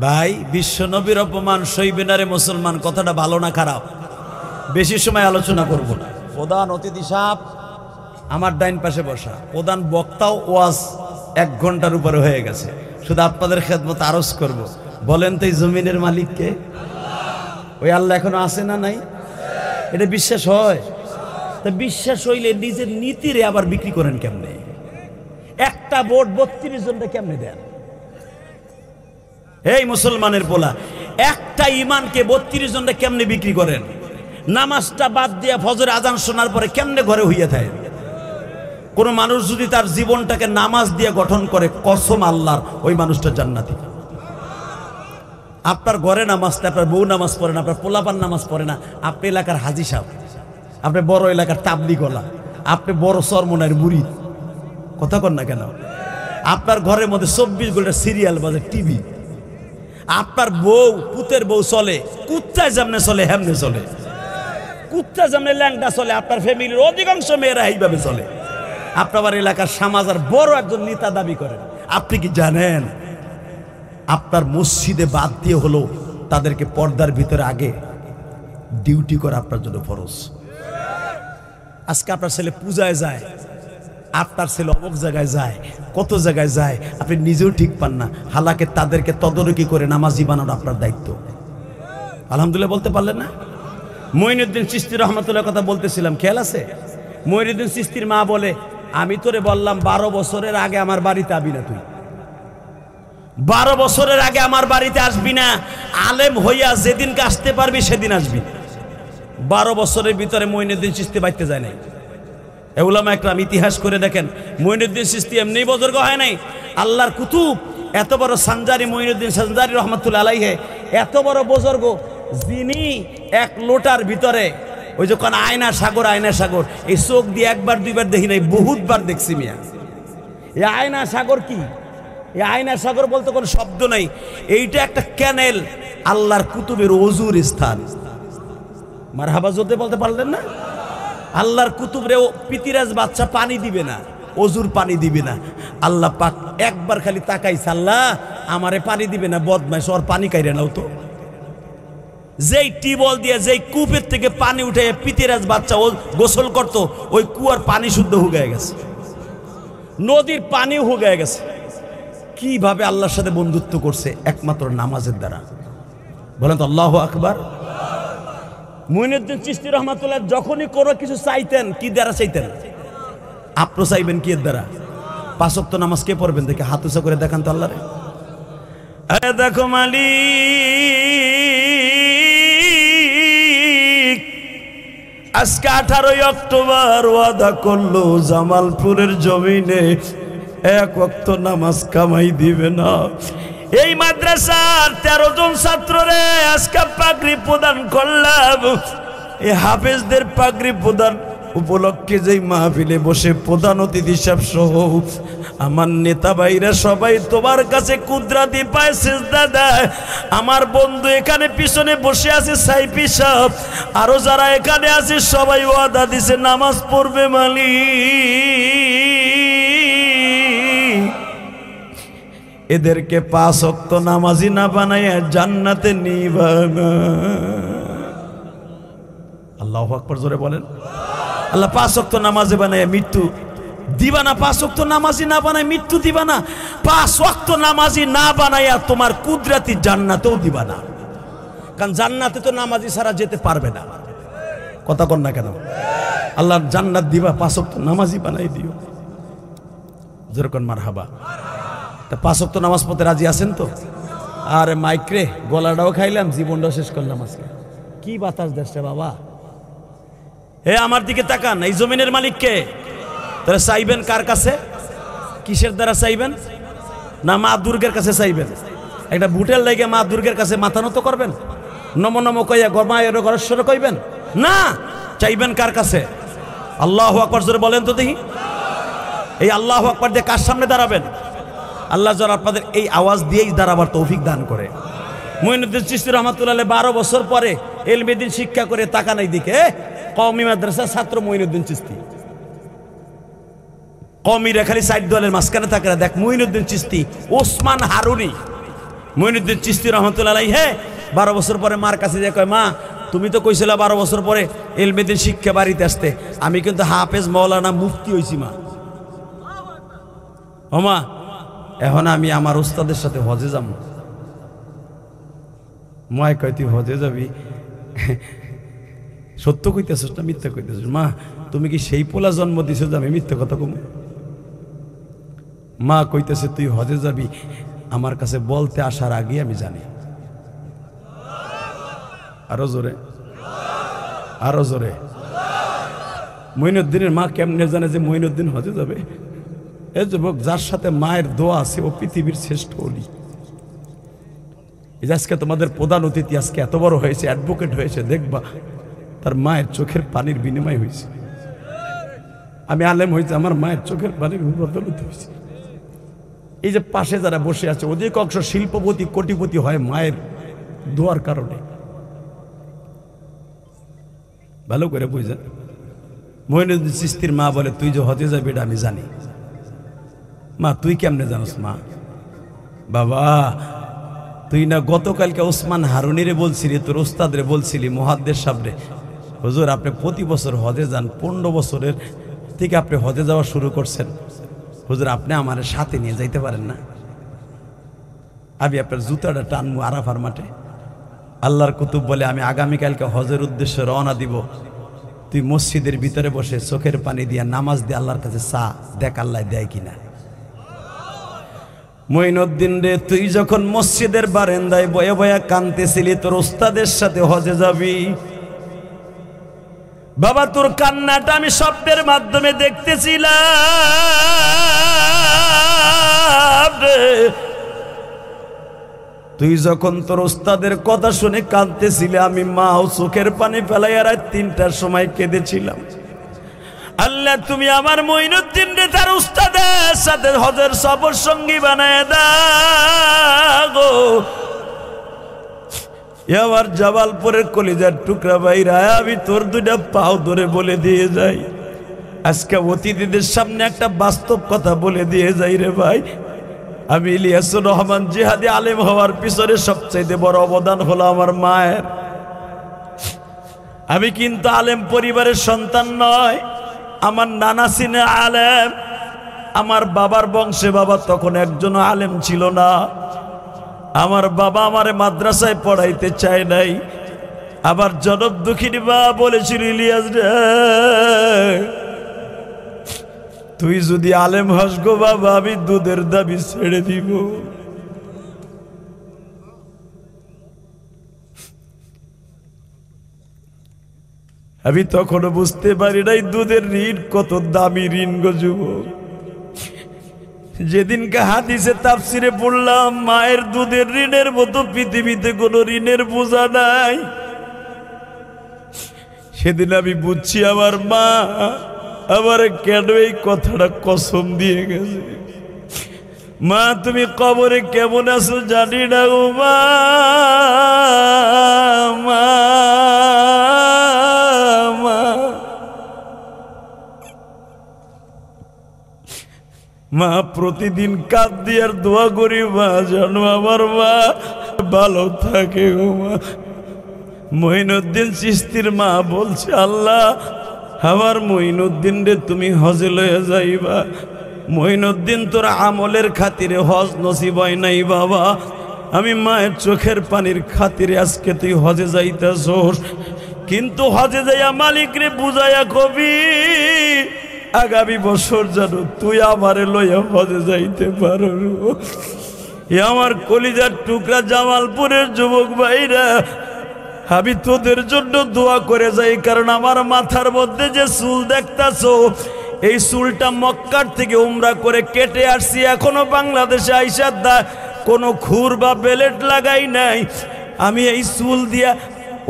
ভাই, বিশ্ব নবীর অপমান সইবে না রে মুসলমান, কথাটা ভালো না খারাপ? বেশি সময় আলোচনা করব না। প্রধান অতিথি সাহেব আমার ডাইন পাশে বসা, প্রধান বক্তাও ওয়াজ 1 ঘন্টার উপরে হয়ে গেছে। শুধু আপনাদের খেদমত আরজ করব, বলেন তো এই জমিনের মালিককে? ওই আল্লাহ এখনো আছে না নাই? এটা বিশ্বাস হয়? তা বিশ্বাস হইলে নিজের নীতিরে আবার বিক্রি করেন কেমনে? একটা ভোট 32 জনটা কেমনে দেন? এই মুসলমানের পোলা, একটা ইমানকে 32 জনটা কেমনে বিক্রি করেন? নামাজটা বাদ দিয়ে ফজর আজান শোনার পরে কেমনে ঘরে হইয়া থাকে? কোন মানুষ যদি তার জীবনটাকে নামাজ দিয়ে গঠন করে, কসম আল্লাহর, ওই মানুষটা জান্নাতি। আপনার ঘরে নামাজ, আপনার বউ নামাজ পড়ে না, আপনার পোলাপান নামাজ পড়ে না, আপনি এলাকার হাজি সাহেব, আপনি বড় এলাকার তাবলিগওয়ালা, আপনি বড় চরমনার মুরিদ, কথা কন না কেন? আপনার ঘরের মধ্যে 24 ঘন্টা সিরিয়াল বাজে টিভি, আপনার বউ পুতের বউ চলে কুত্তায় যেমনে চলে হেমনে চলে, কুত্তা যেমনে ল্যাংটা চলে, আপনার ফ্যামিলির অধিকাংশ মেয়েরা এইভাবে চলে। আপনার এলাকার সমাজের বড় একজন নেতা দাবি করেন। আপনি কি জানেন আপনার মসজিদে বাদ দিয়ে হলো তাদেরকে পর্দার ভিতরে আগে ডিউটি করা আপনার জন্য ফরজ। আজকে আপনার ছেলে পূজায় যায়, আপনার ছেলে অমুক জায়গায় যায়, কত জায়গায় যায়, আপনি নিজেও ঠিক পান না। হালাকে তাদেরকে তদারকি করে নামাজি বানানো আপনার দায়িত্ব। আলহামদুলিল্লাহ বলতে পারলেন না? মঈনুদ্দিন চিশতি রহমতুল্লাহ কথা বলতেছিলাম, খেয়াল আছে? মঈনুদ্দিন চিশতির মা বলে, আমি তোরে বললাম 12 বছরের আগে আমার বাড়িতে আবি না, তুই 12 বছরের আগে আমার বাড়িতে আসবি না, আলেম হইয়া যেদিনকে আসতে পারবি সেদিন আসবি। 12 বছরের ভিতরে মঈনুদ্দিন চিশতি বাইতে যায় নাই। উলামা একরাম ইতিহাস করে দেখেন, মঈনুদ্দিন চিশতি এমনি বুজুর্গ হয় নাই, আল্লাহর কুতুব। এত বড় সানজারি, মঈনুদ্দিন সানজারি রহমাতুল্লাহ আলাইহি, এত বড় বুজুর্গ, যিনি এক লোটার ভিতরে, ওই যে কোন আয়না সাগর, আয়না সাগর, এই চোখ দিয়ে একবার দুইবার দেখি নাই, বহুতবার দেখছি মিয়া। এই আয়না সাগর কি? এই আয়না সাগর বলতে কোনো শব্দ নাই, এইটা একটা ক্যানেল, আল্লাহর কুতুবের ওযুর স্থান। মারহাবা জোতে বলতে পারলেন না? আল্লাহর কুতুবরে পিতিরাজ বাচ্চা পানি দিবে না, ওযুর পানি দিবে না। আল্লাহ পাক একবার খালি তাকাইছে, আল্লাহ আমারে পানি দিবে না, বদমাইশ, ওর পানি কাইরে নাও তো। যেই টিবল দিয়ে, যেই কূপের থেকে পানি উঠে পিতিরাজ বাচ্চা ও গোসল করত, ওই কুয়ার পানি শুদ্ধ হুগায় গেছে, নদীর পানিও হুগায় গেছে। কিভাবে আল্লাহর সাথে বন্ধুত্ব করছে? একমাত্র নামাজের দ্বারা। বলেন তো আল্লাহু আকবার। মঈনুদ্দিন চিশতি রহমাতুল্লাহ যখনই কোনো কিছু চাইতেন, কি দ্বারা চাইতেন? আপনি চাইবেন কি এর দ্বারা? 5 ওয়াক্ত নামাজ কে পড়বেন? দেখে হাত উঁচা করে দেখান তো আল্লাহরে। আরে দেখো মালিক, আজকে 18 অক্টোবর ওয়াদা করলো জামালপুরের জমিনে 1 ওয়াক্ত নামাজ কামাই দিবে না। এই মাদ্রাসার 13 জন ছাত্ররে আজকে পাগড়ি প্রদান করলাম। এই হাফেজদের পাগড়ি প্রদান উপলক্ষে যেই মাহফিলে বসে প্রধান অতিথি সাহেব সহ আমার নেতা ভাইরা সবাই তোমার কাছে কুদরাতি পায় সিজদা দেয়। আমার বন্ধু এখানে পিছনে বসে আছে সাইফি সাহেব, আরো যারা এখানে আছে সবাই ওয়াদা দিছে নামাজ পড়বে মালিক। এদেরকে 5 ওয়াক্ত নামাজি না বানাইয়া জান্নাতে নিবা না। আল্লাহু আকবার জোরে বলেন। আল্লাহ 5 ওয়াক্ত নামাজি বানাইয়া মৃত্যু দিবা না, 5 ওয়াক্ত নামাজি না বানায় মৃত্যু দিবা না, 5 ওয়াক্ত নামাজি না বানাইয়া তোমার কুদরতি জান্নাতেও দিবা না। কারণ জান্নাতে তো নামাজি ছাড়া যেতে পারবে না। কথা কন না কেন? আল্লাহ জান্নাত দিবা, 5 ওয়াক্ত নামাজি বানাই দিও। যেরকম মারহাবা। 5 ওয়াক্ত নামাজ পড়তে রাজি আছেন তো? আরে মাইক্রে গলাটাও খাইলাম, জীবনটাও শেষ করলাম আজকে। কি বাতাস দেশটা বাবা। হে আমার দিকে তাকান, এই জমিনের মালিক কে? তাহলে চাইবেন কার কাছে? কিসের দ্বারা চাইবেন? না মা দুর্গের কাছে চাইবেন? একটা বুটের লাগে মা দুর্গের কাছে মাথা নত করবেন? নম নম কইয়া গরমায়ের গরস্বর কইবেন না, চাইবেন কার কাছে? আল্লাহু আকবার জোরে বলেন তো দেখি। এই আল্লাহু আকবার দিয়ে কার সামনে দাঁড়াবেন? আল্লাহ যেন আপনাদের এই আওয়াজ দিয়েই দাঁড়াবার তৌফিক দান করে। মঈনুদ্দিন চিশতি রহমাতুল্লাহ 12 বছর পরে ইলমে দ্বীন শিক্ষা করে তাকান এই দিকে। কওমি মাদ্রাসার ছাত্র মঈনুদ্দিন চিশতি, কওমিরা খালি সাইড দলের মাঝখানে থাকে না। দেখ মঈনুদ্দিন চিশতি, ওসমান হারুনি, মঈনুদ্দিন চিশতি রহমাতুল্লাহ আলাইহি 12 বছর পরে মার কাছে যে কয়, মা তুমি তো কইছিলা 12 বছর পরে ইলমে দ্বীন শিক্ষা বাড়িতে আসতে, আমি কিন্তু হাফেজ মাওলানা মুফতি হইছি মা। ও মা, এখন আমি আমার উস্তাদের সাথে হজে যাব। মায় কয়, তুই হজে যাবি? সত্য কইতেছিস না মিথ্যা কইতেছিস? মা তুমি কি সেই পোলা জন্ম দিছো যে আমি মিথ্যা কথা কম? মা কইতেছে তুই হজে যাবি, আমার কাছে বলতে আসার আগে আমি জানি। আরো জোরে আরো জোরে। মঈনুদ্দিনের মা কেমনে জানে যে মঈনুদ্দিন হজে যাবে? এই যুবক, যার সাথে মায়ের দোয়া আছে ও পৃথিবীর শ্রেষ্ঠ ওলি। আজকে তোমাদের প্রধান অতিথি আজকে এত বড় হয়েছে, অ্যাডভোকেট হয়েছে, দেখবা তার মায়ের চোখের পানির বিনিময় হয়েছে। আমি আলেম হয়েছে, আমার মায়ের চোখের পানির বদৌলতে হয়েছে। এই যে পাশে যারা বসে আছে অধিকাংশ শিল্পপতি কোটিপতি হয় মায়ের দোয়ার কারণে। ভালো করে বুঝেন। মঈনুদ্দিন চিশতির মা বলে, তুই যে হজে যাবি এটা আমি জানি। মা তুই কেমনে জানোস? মা, বাবা তুই না গতকালকে ওসমান হারুনিরে বলছিলি, তোর ওস্তাদরে বলছিলি, মুহাদ্দিস সাহেবরে, হুজুর আপনি প্রতি বছর হজে যান, 15 বছরের থেকে আপনি হজে যাওয়া শুরু করছেন, হুজুর আপনি আমার সাথে নিয়ে যাইতে পারেন না? আমি আপনার জুতাটা টানবো আরাফার মাঠে। আল্লাহর কুতুব বলে, আমি আগামীকালকে হজের উদ্দেশ্যে রওনা দিব, তুই মসজিদের ভিতরে বসে চোখের পানি দিয়ে নামাজ দিয়ে আল্লাহর কাছে চা, দেখ আল্লাহ দেয় কিনা। মঈনুদ্দিন রে, তুই যখন মসজিদের বারান্দায় বয়ে বয়ে কাঁদতেছিলি তোর ওস্তাদের সাথে হজে যাবি, বাবা তোর কান্নাটা আমি শব্দের মাধ্যমে দেখতেছিলাম। তুই যখন তোর ওস্তাদের কথা শুনে কাঁদতেছিলে, আমি মাও চোখের পানি ফেলাই রাত 3টার সময় কেঁদেছিলাম। আল্লাহ তুমি আমার মঈনুদ্দিন রে তার উস্তাদের সাথে হজের সফর সঙ্গী বানায় দাও। আমার জামালপুরের কলিজার টুকরা ভাইরা, আমি তোর 2টা পাও ধরে বলে দিয়ে যাই, আজকে অতিথিদের সামনে একটা বাস্তব কথা বলে দিয়ে যাই রে ভাই। আমি ইলিয়াসুর রহমান জিহাদি আলেম হওয়ার পিছনে সবচাইতে বড় অবদান হলো আমার মায়ের। আমি কিন্তু আলেম পরিবারের সন্তান নয়, আমার নানা সিনে আলেম, আমার বাবার বংশে বাবা তখন একজন আলেম ছিল না। আমার বাবা আমারে মাদ্রাসায় পড়াইতে চায় নাই। আবার জনব দুঃখিনী মা বলেছিল, ইলিয়াস রে তুই যদি আলেম হস গো বাবা, আমি দুধের দাবি ছেড়ে দিব। আমি তখনও বুঝতে পারি নাই দুধের ঋণ কত দামি ঋণ গো যুবক। যেদিনকে হাদিসে তাফসিরে পড়লাম, মায়ের দুধের ঋণের মতো পৃথিবীতে কোনো ঋণের বোঝা নাই, সেদিন আমি বুঝছি আমার মা আমার কেন এই কথাটা কসম দিয়ে গেছে। মা তুমি কবরে কেমন আছো জানি না গো মা, মা মা প্রতিদিন কাঁদি আর দোয়া করি, মা জানো আমার মা ভালো থাকে গো মা। মঈনুদ্দিন চিশতির মা বলছে, আল্লাহ আমার মঈনুদ্দিন রে তুমি হজে লয়ে যাইবা। মঈনুদ্দিন তোর আমলের খাতিরে হজ নসিব হয় নাই বাবা, আমি মায়ের চোখের পানির খাতিরে আজকে তুই হজে যাইতেছস, কিন্তু হজে যাইয়া মালিক রে বুঝাইয়া কবি আগামী বছর যেন তুই আমারে লইয়া হজে যাইতে পারো। আমার কলিজার টুকরা জামালপুরের যুবক ভাইরা, আমি তোদের জন্য দোয়া করে যাই, কারণ আমার মাথার মধ্যে যে চুল দেখতাছো এই চুলটা মক্কার থেকে উমরা করে কেটে আসছি, এখনো বাংলাদেশে আইসা কোনো খুর বা বেলেট লাগাই নাই। আমি এই চুল দিয়া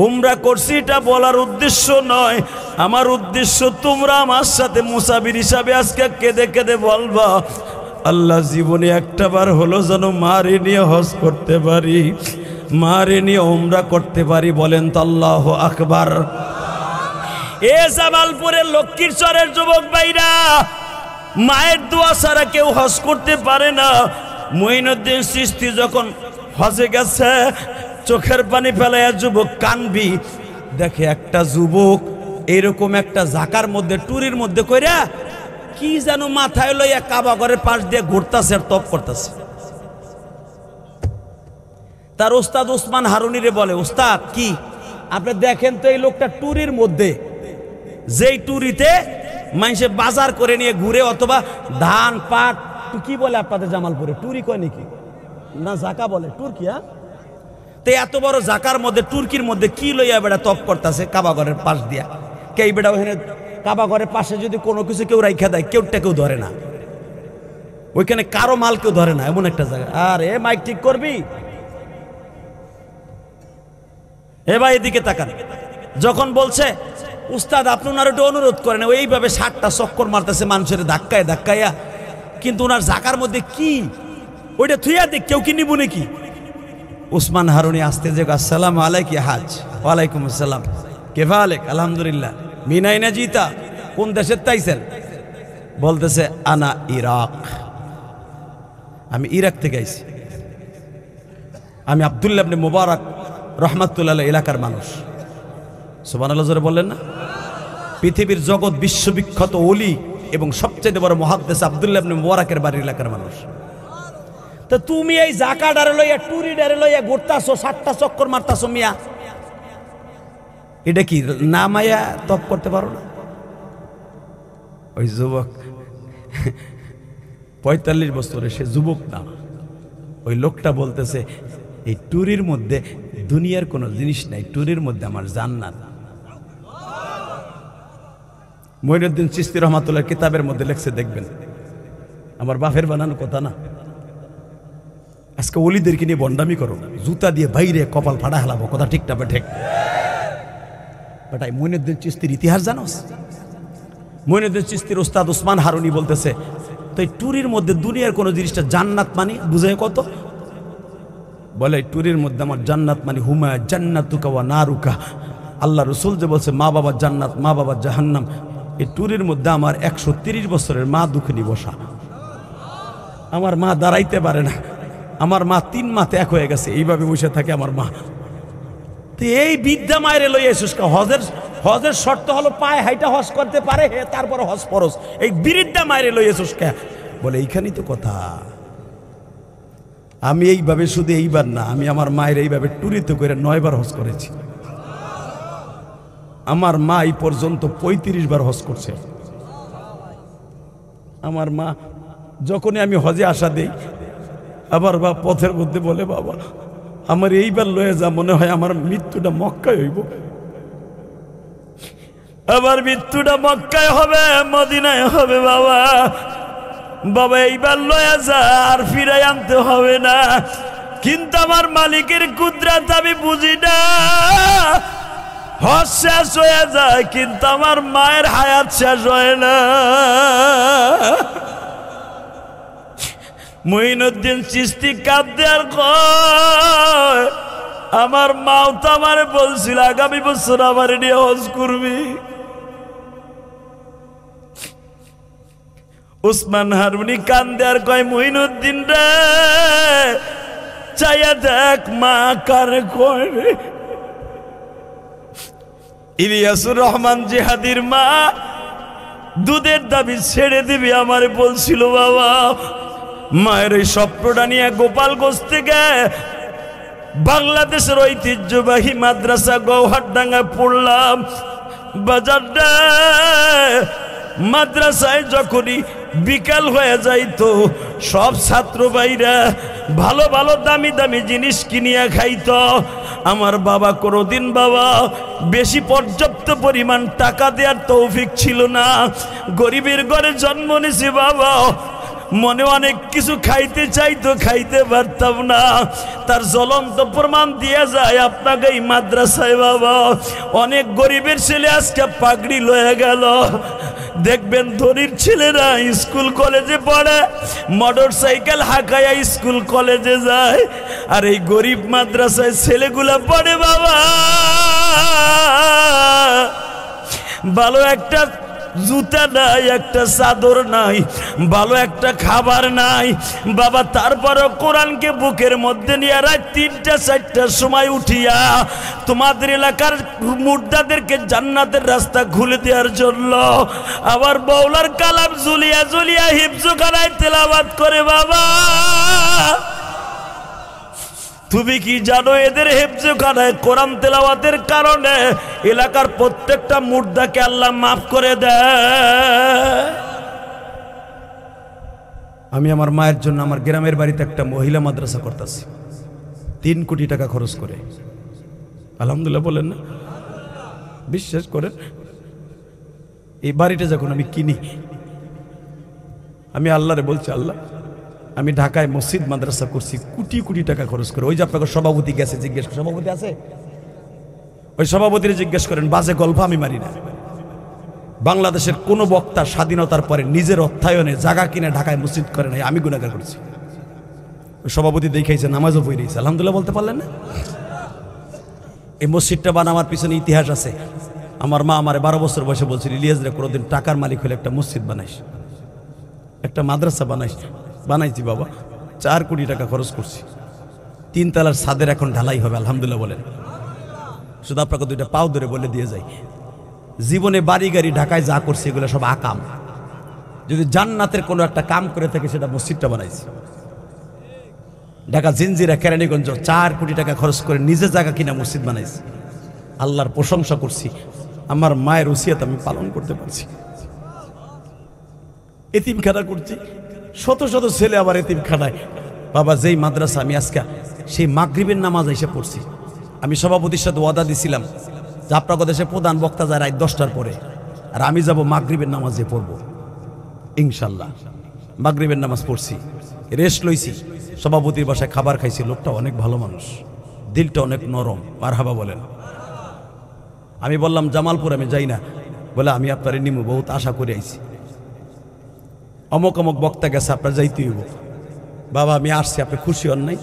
উমরা করছি এটা বলার উদ্দেশ্য নয়, আমার উদ্দেশ্য তোমরা আমার সাথে মুসাফির হিসাবে আজকে কেঁদে কেঁদে বলবা, আল্লাহ জীবনে একটাবার হলো যেন মারে নিয়ে হজ করতে পারি, মারে নিয়ে উমরা করতে পারি। বলেন তো আল্লাহু আকবার। এ জামালপুরের লক্ষ্মীর চরের যুবক ভাইরা, মায়ের দোয়া ছাড়া কেউ হজ করতে পারে না। মঈনুদ্দিন চিশতি যখন হজে গেছে, চোখের পানি ফেলাইয়া যুবক কানবি, দেখে একটা যুবক এরকম একটা জাকার মধ্যে টুরির মধ্যে কইরা কি যেন মাথায় লইয়া কাবা ঘরের পাশ দিয়ে ঘুরতাছে আর তপ করতেছে। তার ওস্তাদ ওসমান হারুনিরে বলে, ওস্তাদ কি আপনি দেখেন তো এই লোকটা টুরির মধ্যে, যেই টুরিতে মানুষে বাজার করে নিয়ে ঘুরে, অথবা ধান পাট কি বলে আপনাদের জামালপুরে টুরি কয় নাকি না জাকা বলে, টুর কি? তো এত বড় জাকার মধ্যে তুর্কির মধ্যে কি লইয়া বেড়া তপ করতেছে কাবাঘরের পাশ দিয়া, কে বেড়া ওখানে কাবাঘরের পাশে যদি কোনো কিছু কেউ রাইখা দেয় কেউটা কেউ ধরে না, ওইখানে কারো মাল কেউ ধরে না, এমন একটা জায়গা। আর এ মাইক ঠিক করবি, এ ভাই এদিকে তাকান। যখন বলছে উস্তাদ আপনি ওনার একটু অনুরোধ করেন, এইভাবে 60টা চক্কর মারতেছে মানুষের ধাক্কায় ধাক্কাইয়া, কিন্তু ওনার জাকার মধ্যে কি ওইটা থুইয়া দেখ কেউ কি নিব নাকি? উসমান হারুনি আসতে যে আসসালামু আলাইকুম হাজ। ওয়ালাইকুম আসসালাম, কেফা আলেক? আলহামদুলিল্লাহ। মিনাইনা জিতা, কোন দেশের তাইছেন? বলতেছে আনা ইরাক, আমি ইরাক থেকে আইছি। আমি আব্দুল্লাহ ইবনে মুবারক রহমাতুল্লাহ এলাকার মানুষ। সুবহানাল্লাহ জোরে বললেন না? পৃথিবীর জগৎ বিশ্ববিখ্যাত ওলি এবং সবচেয়ে বড় মুহাদ্দিস আব্দুল্লাহ ইবনে মুবারকের বাড়ির এলাকার মানুষ। তো তুমি এই জাকাডারে লইয়া টুরি ডারে লইয়া ঘুরতাছো, 60টা চক্কর মারতাছো মিয়া, এটা কি না মায়া তপ করতে পারো না? ওই যুবক 45 বছরের, সে যুবক না, ওই লোকটা বলতেছে এই টুরির মধ্যে দুনিয়ার কোনো জিনিস নাই, টুরির মধ্যে আমার জান্নাত। মঈনুদ্দিন চিশতি রহমাতুল্লাহ কিতাবের মধ্যে লেখছে, দেখবেন, আমার বাপের বানানো কথা না। আজকে ওলিদেরকে নিয়ে বন্ডামি করো, জুতা দিয়ে বাইরে কপাল ফাড়া হেলাবো, কথা ঠিক না ঠিক? বেটাই মঈনুদ্দিন চিশতির ইতিহাস জানোস? মঈনুদ্দিন চিশতির উস্তাদ উসমান হারুনি বলতেছে, তো এই টুরির মধ্যে দুনিয়ার কোন জিনিসটা জান্নাত মানে বুঝে কত? বলে টুরির মধ্যে আমার জান্নাত মানে হুমা জান্নাতুকা ওয়া নারুকা। আল্লাহ রসুল যে বলছে মা বাবা জান্নাত, মা বাবা জাহান্নাম, এই টুরির মধ্যে আমার 130 বছরের মা দুঃখিনী বসা। আমার মা দাঁড়াইতে পারে না, আমার মা 3 মাসে এক হয়ে গেছে, এইভাবে বসে থাকে আমার মা। তো এই বিদ্যা মায়ের লই এসুস কা? হজের শর্ত হলো পায়ে হাইটা হজ করতে পারে, হে তারপর হজ ফরজ। এই বিরিদ্দা মায়ের লই এসুস কা? বলে এইখানেই তো কথা। আমি এইভাবে শুধু এইবার না, আমি আমার মায়ের এইভাবে টুরিতে করে 9 বার হজ করেছি। আমার মা এই পর্যন্ত 35 বার হজ করছে। আমার মা যখনই আমি হজে আসা দেই, আবার বা পথের মধ্যে বলে বাবা আমার এইবার লয়ে যা, মনে হয় আমার মৃত্যুটা মক্কায় হইব, আবার মৃত্যুটা মক্কায় হবে, মদিনায় হবে, বাবা বাবা এইবার লয়ে যা, আর ফিরাই আনতে হবে না। কিন্তু আমার মালিকের কুদরত আমি বুঝি না, হজ শেষ হয়ে যায় কিন্তু আমার মায়ের হায়াত শেষ হয় না। মঈনুদ্দিন চিশতি কাঁদতে আর কয়, আমার মাও তো আমার বলছিল আগামী বছর আমার নিয়ে হজ করবি। উসমান হারুনি কান্দে আর কয়, মঈনুদ্দিন রে চাইয়া দেখ মা কারে কয় রে। ইলিয়াসুর রহমান জিহাদির মা দুধের দাবি ছেড়ে দিবি আমার বলছিল বাবা। মায়ের ওই স্বপ্নটা নিয়ে গোপালগঞ্জ থেকে বাংলাদেশের ঐতিহ্যবাহী মাদ্রাসা গৌহারডাঙ্গায় পড়লাম। বাজারটা মাদ্রাসায় যখনই বিকাল হয়ে যাইতো সব ছাত্র ভাইরা ভালো ভালো দামি দামি জিনিস কিনিয়া খাইতো। আমার বাবা কোনোদিন বাবা বেশি পর্যাপ্ত পরিমাণ টাকা দেওয়ার তৌফিক ছিল না। গরিবের ঘরে জন্ম নিয়েছি বাবা, মনে অনেক কিছু খাইতে চাইতো, খাইতে পারতাম না। তার জ্বলন্ত প্রমাণ দিয়ে যায় আপনাকে এই মাদ্রাসায় বাবা অনেক গরিবের ছেলে আজকে পাগড়ি লয়ে গেল। দেখবেন ধনীর ছেলেরা স্কুল কলেজে পড়ে, মোটর সাইকেল হাঁকায়া স্কুল কলেজে যায়, আর এই গরিব মাদ্রাসায় ছেলেগুলা পড়ে বাবা ভালো একটা জুতা নাই, একটা চাদর নাই, ভালো একটা খাবার নাই বাবা। তারপরও কোরআনকে বুকের মধ্যে নিয়ে রাত 3টা 4টার সময় উঠিয়া তোমাদের এলাকার মুর্দাদেরকে জান্নাতের রাস্তা খুলে দেওয়ার জন্য আবার বাউলার কালাম ঝুলিয়া ঝুলিয়া হিফজখানায় তেলাওয়াত করে বাবা। তুমি কি জানো এদের হেফজখানায় কোরআন তেলাওয়াতের কারণে এলাকার প্রত্যেকটা মুর্দাকে আল্লাহ মাফ করে দেয়। আমি আমার মায়ের জন্য আমার গ্রামের বাড়িতে একটা মহিলা মাদ্রাসা করতেছি। 3 কোটি টাকা খরচ করে। আলহামদুলিল্লাহ বলেন না? বিশ্বাস করেন, এই বাড়িটা যখন আমি কিনি, আমি আল্লাহরে বলছি, আল্লাহ আমি ঢাকায় মসজিদ মাদ্রাসা করছি, কোটি কোটি টাকা খরচ করে। ওই যে আপনাকে সভাপতি গেছে, জিজ্ঞেস করেন, সভাপতি আছে, ওই সভাপতির জিজ্ঞেস করেন, বাজে গল্প আমি মারি না। বাংলাদেশের কোন বক্তা স্বাধীনতার পরে নিজের অর্থায়নে জায়গা কিনে ঢাকায় মসজিদ করে নাই, আমি গুনাহগার করছি। ওই সভাপতি দেখাইছে, নামাজও পড়ে রয়েছে। আলহামদুলিল্লাহ বলতে পারলেন না? এই মসজিদটা বানাবার পিছনে ইতিহাস আছে। আমার মা আমারে 12 বছর বয়সে বলছিল, ইলিয়াস রে কোনোদিন টাকার মালিক হলে একটা মসজিদ বানাইস, একটা মাদ্রাসা বানাইস। বানাইছি বাবা, 4 কোটি টাকা খরচ করছি। 3 তলার ছাদের এখন ঢালাই হবে। আলহামদুলিল্লাহ বলেন। শুধু আপনাকে 2টা পাও ধরে বলে দিয়ে যাই, জীবনে বাড়ি গাড়ি ঢাকায় যা করছে এগুলো সব আকাম। যদি জান্নাতের কোনো একটা কাম করে থাকে সেটা মসজিদটা বানাইছি। ঢাকা জিঞ্জিরা কেরানীগঞ্জ 4 কোটি টাকা খরচ করে নিজে জায়গা কিনা মসজিদ বানাইছি। আল্লাহর প্রশংসা করছি, আমার মায়ের ওসিয়ত আমি পালন করতে পারছি। এতিমখানা করছি, শত শত ছেলে আবার এতিমখানায়। বাবা যেই মাদ্রাসা, আমি আজকে সেই মাগরিবের নামাজ এসে পড়ছি। আমি সভাপতির সাথে ওয়াদা দিছিলাম যে আপনার দেশে প্রধান বক্তা যায় রাত 10টার পরে, আর আমি যাব মাগরিবের নামাজে পড়ব ইনশাল্লাহ। মাগরিবের নামাজ পড়ছি, রেস্ট লইছি, সভাপতির বাসায় খাবার খাইছি। লোকটা অনেক ভালো মানুষ, দিলটা অনেক নরম। মারহাবা বলেন। আমি বললাম জামালপুর আমি যাই না, বলে আমি আপনার নিমু, বহুত আশা করে আইছি। অমক অমক বক্তা গেছে, আপনার যাইতে হইব। বাবা আমি আসছি, আপনি খুশি হন নাই?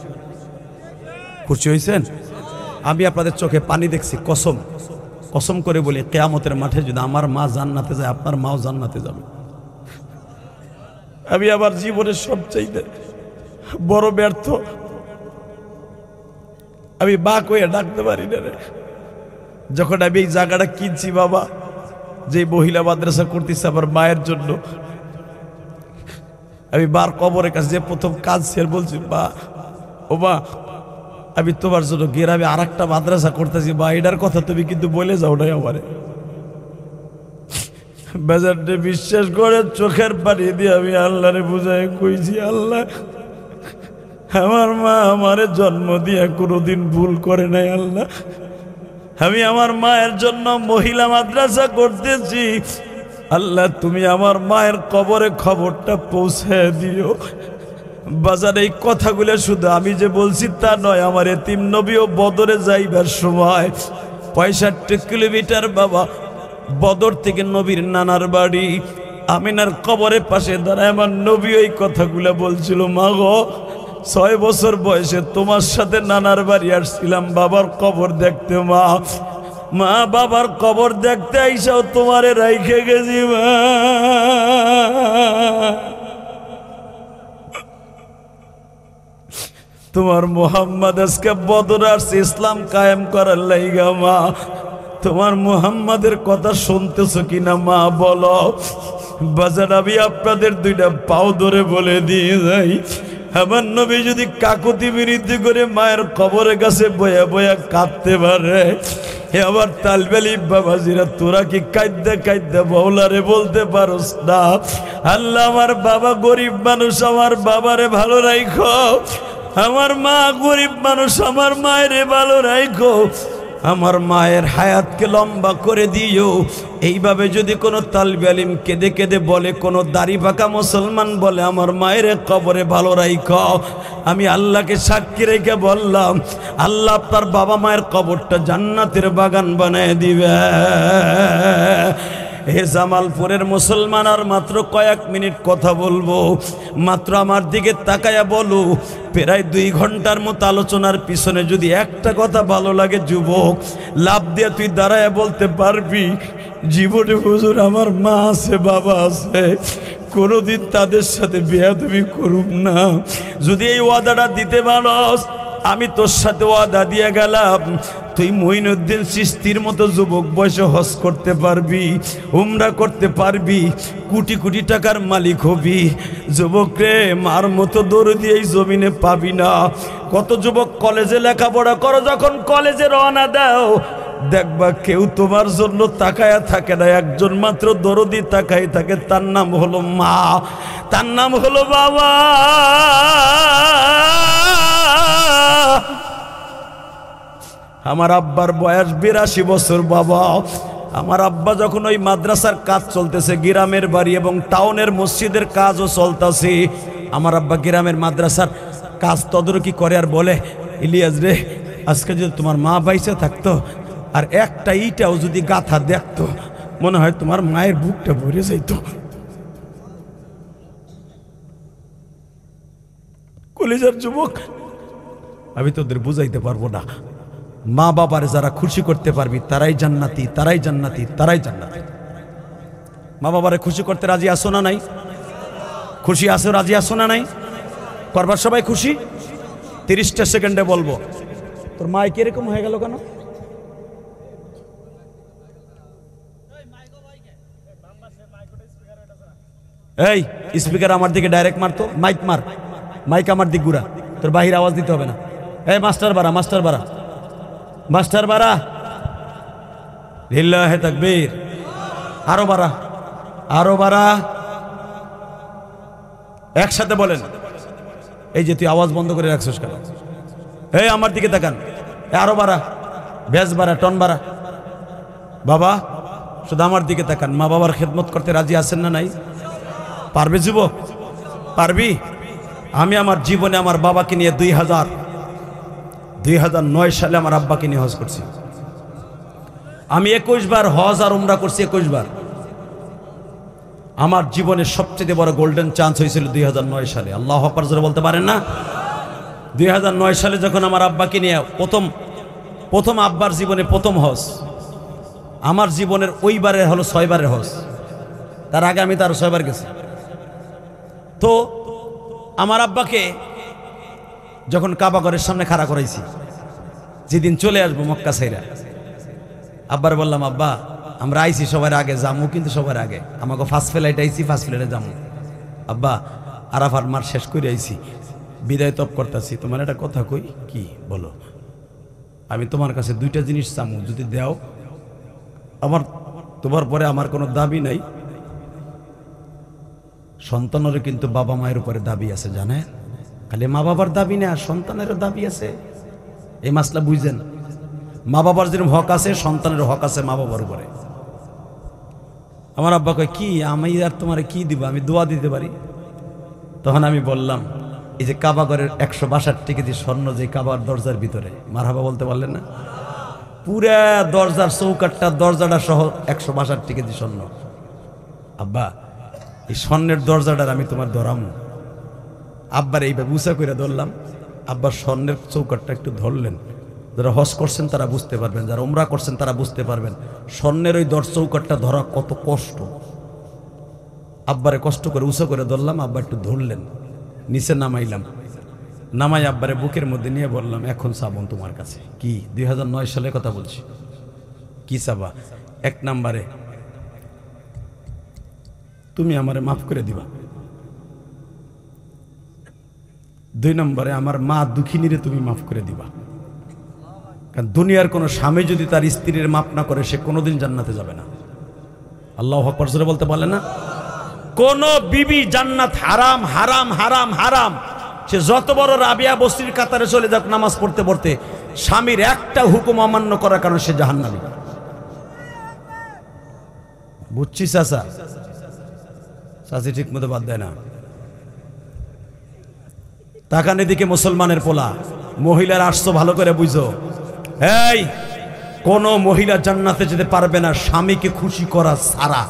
খুশি হয়েছেন? আমি আপনাদের চোখে পানি দেখছি। কসম কসম করে বলি, কিয়ামতের মাঠে যদি আমার মা জান্নাতে যায়, আপনার মাও জান্নাতে যাবে। আমি আমার জীবনের সবচাইতে বড় ব্যর্থ, আমি বা কইয়া ডাকতে পারি না রে। যখন আমি এই জায়গাটা কিনছি বাবা, যে মহিলা মাদ্রাসা করতেছে আমার মায়ের জন্য, আমি বার কবরের কাছে যে প্রথম কাজ শেয়ার বলছি, বা ও মা আমি তোমার জন্য গ্রামে আর একটা মাদ্রাসা করতেছি, বা এটার কথা তুমি কিন্তু বলে যাও নাই আমারে। বাজারটা বিশ্বাস করে চোখের পানি দিয়ে আমি আল্লাহরে বুঝাই কইছি, আল্লাহ আমার মা আমারে জন্ম দিয়ে কোনোদিন ভুল করে নাই। আল্লাহ আমি আমার মায়ের জন্য মহিলা মাদ্রাসা করতেছি। আল্লাহ তুমি আমার মায়ের কবরে খবরটা পৌঁছে দিও। বাজার এই কথাগুলো শুধু আমি যে বলছি তা নয়, আমার এতিম নবীও বদরে যাইবার সময় 65 কিলোমিটার বাবা বদর থেকে নবীর নানার বাড়ি আমিনার কবরের পাশে দাঁড়ায় আমার নবী ওই কথাগুলো বলছিল, মা গো 6 বছর বয়সে তোমার সাথে নানার বাড়ি আসছিলাম বাবার কবর দেখতে। মা বাবার কবর দেখতে আইসাও তোমারে রাইখে গেছি মা। তোমার মুহাম্মদ আজকে বদর আসছে ইসলাম কায়েম করার লাইগা। মা তোমার মুহাম্মাদের কথা শুনতেছো কিনা মা বলো। বাজার আমি আপনাদের 2টা পাও ধরে বলে দিয়ে যাই, আমার নবী যদি কাকুতি বিরুদ্ধে করে মায়ের কবরের কাছে বয়া বয়া কাঁদতে পারে, আবার তালবেলি বাবাজিরা তোরা কি কাঁদতে কাঁদতে বৌলারে বলতে পারোস না, আল্লাহ আমার বাবা গরিব মানুষ, আমার বাবারে ভালো রাখো, আমার মা গরিব মানুষ, আমার মায়েরে ভালো রাখো, আমার মায়ের হায়াতকে লম্বা করে দিও। এইভাবে যদি কোনো তালবে আলিম কেঁদে কেঁদে বলে, কোনো দাড়ি পাকা মুসলমান বলে আমার মায়ের কবরে ভালো রাখো, আমি আল্লাহকে সাক্ষী রেখে বললাম আল্লাহ আপনার বাবা মায়ের কবরটা জান্নাতের বাগান বানায় দিবে। হে জামালপুরের মুসলমান, আর মাত্র কয়েক মিনিট কথা বলবো, মাত্র আমার দিকে তাকায়া বলো, প্রায় 2 ঘন্টার মতো আলোচনার পিছনে যদি একটা কথা ভালো লাগে যুবক, লাভ দিয়ে তুই দাঁড়ায় বলতে পারবি জীবনে হুজুর আমার মা আছে বাবা আছে, কোনোদিন তাদের সাথে বেয়াদবি করুম না। যদি এই ওয়াদাটা দিতে পারস, আমি তোর সাথে ওয়াদা দিয়ে গেলাম, তুই মঈনুদ্দিন চিশতির মতো যুবক বয়সে হজ করতে পারবি, উমরা করতে পারবি, কোটি কোটি টাকার মালিক হবি। যুবক রে, মার মতো দৌড় দিয়ে এই জমিনে পাবি না। কত যুবক কলেজে লেখাপড়া করো, যখন কলেজে রওনা দাও দেখবা কেউ তোমার জন্য তাকায়া থাকে না, একজন মাত্র দরদি তাকাই থাকে, তার নাম হলো মা, তার নাম হলো বাবা। আমার আব্বার বয়স 82 বছর বাবা। আমার আব্বা যখন ওই মাদ্রাসার কাজ চলতেছে, গ্রামের বাড়ি এবং টাউনের মসজিদের কাজও চলতেছে, আমার আব্বা গ্রামের মাদ্রাসার কাজ তদারকি করে আর বলে, ইলিয়াস রে, আজকে যদি তোমার মা বাইসে থাকতো আর একটা ইটাও যদি গাথা দেখতো, মনে হয় তোমার মায়ের বুকটা ভরে যাইতো। কলিজার যুবক, আমি তোদের বুঝাইতে পারবো না। মা বাবার যারা খুশি করতে পারবি তারাই জান্নাতি, তারাই জান্নাতি, তারাই জান্নাতি। মা বাবারে খুশি করতে রাজি আসো না নাই? খুশি আসো, রাজি আসো না নাই? করবার সবাই খুশি? 30টা সেকেন্ডে বলবো। তোর মা কিরকম হয়ে গেল কেন? এই স্পিকার আমার দিকে ডাইরেক্ট মারতো, মাইক মার, মাইক আমার দিক ঘুরা, তোর বাহির আওয়াজ দিতে হবে না। এই মাস্টার বাড়া, মাস্টার বাড়া, মাস্টার বাড়া, লিল্লাহে তাকবীর, আরো বাড়া, আরো বাড়া, একসাথে বলেন। এই যে তুই আওয়াজ বন্ধ করে রাখছিস কেন? এই আমার দিকে তাকান, আরো বাড়া, ব্যাস বাড়া, টন বাড়া। বাবা শুধু আমার দিকে তাকান। মা বাবার খেদমত করতে রাজি আছেন না নাই? পারবে যুবক? পারবি? আমি আমার জীবনে আমার বাবাকে নিয়ে 2009 সালে আমার আব্বাকে নিয়ে হজ করছি। আমি 21 বার হজ আর উমরা করছি, 21 বার। আমার জীবনের সবচেয়ে বড় গোল্ডেন চান্স হয়েছিল 2009 সালে। আল্লাহু আকবার জোরে বলতে পারেন না? 2009 সালে যখন আমার আব্বাকে নিয়ে প্রথম আব্বার জীবনে প্রথম হজ, আমার জীবনের ওইবারে হলো 6 বারের হজ। তার আগে আমি তার 6 বার গেছি। তো আমার আব্বাকে যখন কাবা ঘরের সামনে খাড়া করাইছি, যেদিন চলে আসবো মক্কা ছাইরা, আব্বার বললাম, আব্বা আমরা আইছি সবার আগে, যামু কিন্তু সবার আগে, আমাকে ফার্স্ট ফ্লাইট আইছি, ফার্স্ট ফ্লাইটে যামু। আব্বা আরাফার মার শেষ করে আইছি, বিদায় তপ করতেছি, তোমার একটা কথা কই। কি বলো? আমি তোমার কাছে 2টা জিনিস চামু, যদি দাও, আমার তোমার পরে আমার কোনো দাবি নাই। সন্তানেরও কিন্তু বাবা মায়ের উপরে দাবি আছে, জানেন? খালি মা বাবার দাবি না, সন্তানেরও দাবি আছে। এই মাসলা বুঝছেন? মা বাবার যেরকম হক আছে, সন্তানের হক আছে মা বাবার উপরে। আমার আব্বা কয়, কি আমি আর তোমার কি দিব, আমি দোয়া দিতে পারি। তখন আমি বললাম, এই যে কাবা ঘরের 162 কেজি স্বর্ণ যে কাবার দরজার ভিতরে, মারহাবা বলতে পারলেন না? পুরা দরজার চৌকাটটা, দরজাটা সহ 162 কেজি স্বর্ণ। আব্বা এই স্বর্ণের দরজাটার আমি তোমার ধরাম। আব্বার এইভাবে উঁচা করে ধরলাম। আব্বার স্বর্ণের চৌকাটটা একটু ধরলেন। যারা হজ করছেন তারা বুঝতে পারবেন, যারা উমরা করছেন তারা বুঝতে পারবেন স্বর্ণের ওই চৌকাটটা ধরা কত কষ্ট। আব্বারে কষ্ট করে উঁচা করে ধরলাম, আব্বা একটু ধরলেন, নিচে নামাইলাম, নামাই আব্বারে বুকের মধ্যে নিয়ে বললাম, এখন চাবন তোমার কাছে। কি? 2009 সালের কথা বলছি। কি চাবা? 1 নম্বরে তুমি আমারে মাফ করে দিবা। 2 নম্বরে আমার মা দুঃখিনীরে তুমি মাফ করে দিবা। কারণ দুনিয়ার কোনো স্বামী যদি তার স্ত্রীর মাফ না করে, সে কোনোদিন জান্নাতে যাবে না। আল্লাহু আকবার জোরে বলতে পারলে না? কোন বিবি জান্নাত হারাম, হারাম, হারাম, হারাম। সে যত বড় রাবিয়া বস্তির কাতারে চলে যাক নামাজ পড়তে পড়তে, স্বামীর একটা হুকুম অমান্য করার কারণে সে জাহান্নামী। বুঝছিস চাচা? চাচি ঠিক মতো বাদ দেয় না। তাকান এদিকে, মুসলমানের পোলা, মহিলার আসছো ভালো করে বুঝো। এই কোন মহিলা জান্নাতে যেতে পারবে না স্বামীকে খুশি করা ছাড়া।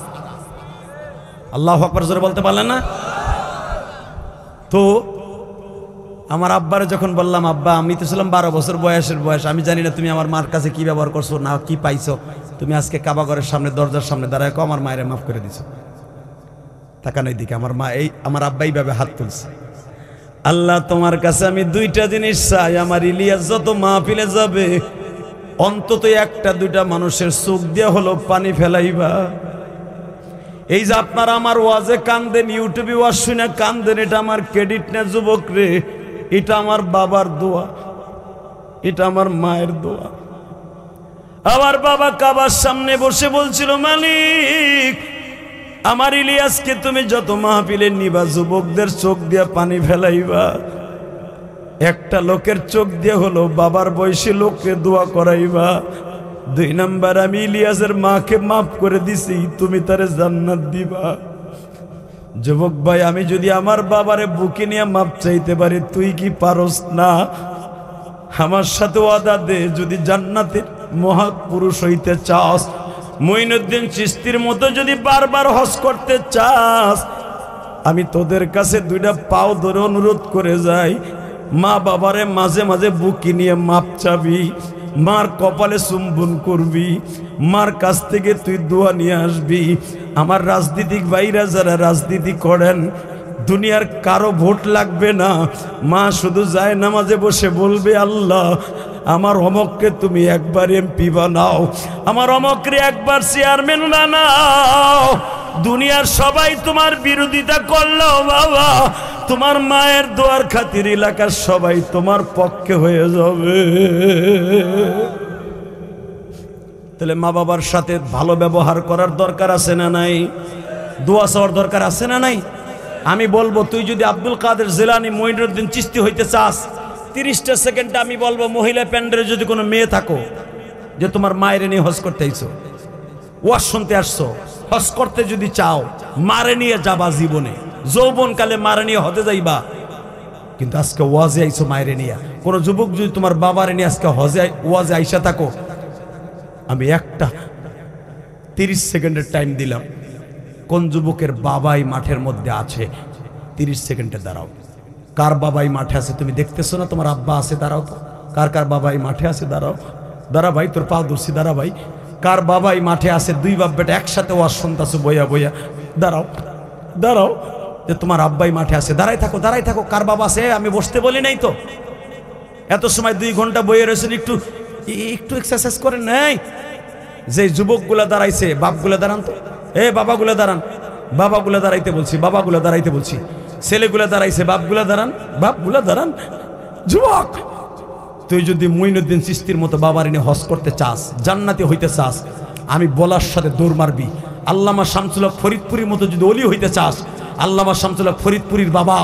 আল্লাহু আকবার জোরে বলতে পারলেন না? তো আমার আব্বারে যখন বললাম, আব্বা আমি তো ছিলাম 12 বছর বয়সের বয়স, আমি জানি না তুমি আমার মার কাছে কি ব্যবহার করছো না কি পাইছো, তুমি আজকে কাবা ঘরের সামনে দরজার সামনে দাঁড়ায় আমার মায়ের মাফ করে দিছো। তাকান এইদিকে, আমার মা এই আমার আব্বা এইভাবে হাত তুলছে। আল্লাহ তোমার কাছে আমি 2টা জিনিস চাই, আমার ইলিয়াস যত মাহফিলে যাবে অন্তত 1-2টা মানুষের চোখ দিয়া হলো পানি ফেলাইবা। এই যে আপনারা আমার ওয়াজে কান্দেন, ইউটিউবে ওয়াজ শুনে কান্দেন, এটা আমার ক্রেডিট না যুবক রে, এটা আমার বাবার দোয়া, এটা আমার মায়ের দোয়া। আমার বাবা কাবার সামনে বসে বলছিল, মালিক আমার ইলিয়াসকে তুমি যত মাহফিলে নিবা যুবকদের চোখ দিয়া পানি ফেলাইবা। একটা লোকের চোখ দিয়ে হলো বাবার বয়সী লোককে দোয়া করাইবা। 2 নাম্বার, আমি ইলিয়াসের মাকে মাফ করে দিছি, তুমি তারে জান্নাত দিবা। যুবক ভাই, আমি যদি আমার বাবারে বুকে নিয়ে মাপ চাইতে পারি, তুই কি পারস না? আমার সাথে ওয়াদা দে, যদি জান্নাতের মহাপুরুষ হইতে চাস, মঈনুদ্দিন চিশতির মতো যদি বারবার হজ করতে চাস, আমি তোদের কাছে 2টা পাও ধরে অনুরোধ করে যাই, মা বাবারে মাঝে মাঝে বুকে নিয়ে মাপ চাবি, মার কপালে চুম্বন করবি, মার কাছ থেকে তুই দোয়া নিয়ে আসবি। আমার রাজনীতিক ভাইরা যারা রাজনীতি করেন, দুনিয়ার কারো ভোট লাগবে না, মা শুধু যায় নামাজে বসে বলবে, আল্লাহ আমার অমককে তুমি একবার এমপি বানাও, আমার অমকরে একবার চেয়ারম্যান বানাও। দুনিয়ার সবাই তোমার বিরোধিতা করলো বাবা, তোমার মায়ের দোয়ার খাতির এলাকার সবাই তোমার পক্ষে হয়ে যাবে। তাহলে মা বাবার সাথে ভালো ব্যবহার করার দরকার আছে না নাই? দোয়া চাওয়ার দরকার আছে না নাই? আমি বলবো, তুই যদি আব্দুল কাদের জিলানী মঈনুদ্দিন চিশতি হইতে চাস, 30টা সেকেন্ডে আমি বলবো, মহিলা প্যান্ডেলে যদি কোনো মেয়ে থাকো যে তোমার মায়ের নিয়ে হজ করতে আইছো, ওয়াজ শুনতে আসছো, হজ করতে যদি চাও, মারে নিয়ে যাবা জীবনে, যৌবনকালে মারে নিয়ে হতে যাইবা, কিন্তু আজকে ওয়াজে আইছো মায়ের নিয়ে। কোন যুবক যদি তোমার বাবারে নিয়ে আজকে ওয়াজে আইসা থাকো, আমি একটা 30 সেকেন্ডের টাইম দিলাম, কোন যুবকের বাবাই মাঠের মধ্যে আছে? 30 সেকেন্ডে দাঁড়াও। কার বাবাই মাঠে আছে তুমি দেখতেছো না? তোমার আব্বা আছে, দাঁড়াও তো। কার কার বাবাই মাঠে আছে? দাঁড়াও, দাঁড়া ভাই, তোর পা ধরছি, দাঁড়া ভাই। কার বাবাই মাঠে আছে? 2 বাপ বেটা একসাথে ওয়াজ শুনতাছো বইয়া বইয়া, দাঁড়াও দাঁড়াও। যে তোমার আব্বাই মাঠে আছে, দাঁড়াই থাকো, দাঁড়াই থাকো। কার বাবা আছে? আমি বসতে বলি নাই তো। এত সময় 2 ঘন্টা বইয়ে রয়েছেন, একটু একটু এক্সারসাইজ করেন নাই? যে যুবকগুলা দাঁড়াইছে, বাপগুলা দাঁড়ান তো, বাবাগুলা দাঁড়ান, বাবাগুলা দাঁড়াইতে বলছি, বাবাগুলা দাঁড়াইতে বলছি। ছেলেগুলা দাঁড়াইছে, বাপগুলা দাঁড়ান, বাপগুলা দাঁড়ান। যুবক, তুই যদি মঈনুদ্দিন চিশতির মতো বাবার এনে হজ করতে চাস, জান্নাতি হইতে চাস, আমি বলার সাথে দৌড় মারবি। আল্লামা শামসুল হক ফরিদপুরীর মতো যদি ওলি হইতে চাস, আল্লামা শামসুল হক ফরিদপুরীর বাবা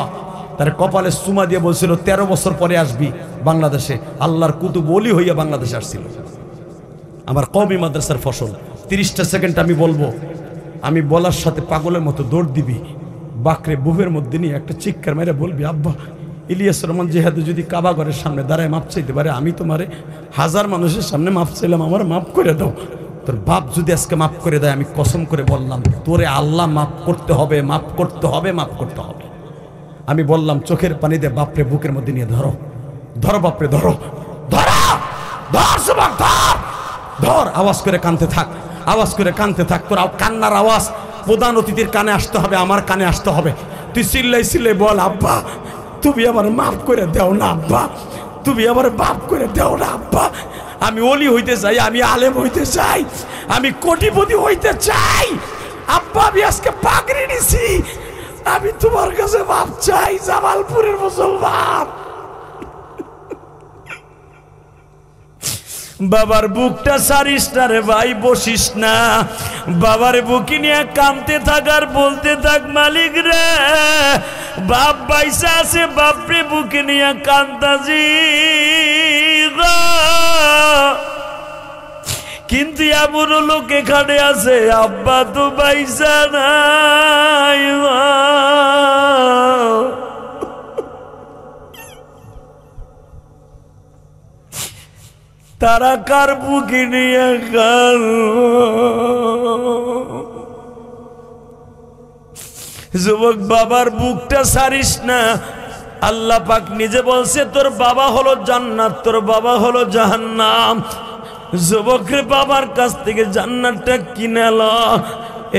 তার কপালে সুমা দিয়ে বলছিল 13 বছর পরে আসবি বাংলাদেশে। আল্লাহর কুতুব ওলি হইয়া বাংলাদেশে আসছিল। আমার কওমি মাদ্রাসার ফসল। 30টা সেকেন্ড আমি বলবো, আমি বলার সাথে পাগলের মতো দৌড় দিবি, বাকরে বুকের মধ্যে নিয়ে একটা চিৎকার মেরে বলবি, আব্বা ইলিয়াস রহমান জিহাদে যদি কাবা ঘরের সামনে দাঁড়ায় মাপ চাইতে পারে, আমি তোমারে 1000 মানুষের সামনে মাপ চাইলাম, আমার মাফ করে দাও। তোর বাপ যদি আজকে মাফ করে দেয়, আমি কসম করে বললাম, তোরে আল্লাহ মাফ করতে হবে, মাফ করতে হবে, মাফ করতে হবে। আমি বললাম, চোখের পানি দিয়ে বাপরে বুকের মধ্যে নিয়ে ধরো, ধরো বাপরে, ধরো, ধরো, ধর যুবক, ধর, ধর। আওয়াজ করে কানতে থাক, আওয়াজ করে কানতে থাক। তোর কান্নার আওয়াজ প্রধান অতিথির কানে আসতে হবে, আমার কানে আসতে হবে। তুই চিল্লাই চিল্লাই বল, আব্বা তুমি আমার মাফ করে দেও না, আব্বা তুমি আমার মাফ করে দেও না, আব্বা আমি ওলি হইতে চাই, আমি আলেম হইতে চাই, আমি কোটিপতি হইতে চাই, আব্বা আমি আজকে পাগড়ি নিছি, আমি তোমার কাছে মাফ চাই, জামালপুরের মুসলমান। বাবার বুকটা সারিস না রে ভাই, বসিস না। বাবার বুকি নিয়ে কামতে থাক আর বলতে থাক, মালিক রে বাপ বাইসা আছে, বাপরে বুকে নিয়ে কান্তাজি, কিন্তু এমন লোক এখানে আছে, আব্বা তো বাইসা নাই। তারা কার বুকে নিয়ে কান? যুবক, বাবার বুকটা ছাড়িস না। আল্লাহ পাক নিজে বলছে, তোর বাবা হলো জান্নাত, তোর বাবা হলো জাহান্নাম। যুবকের বাবার কাছ থেকে জান্নাতটা কিনে ল।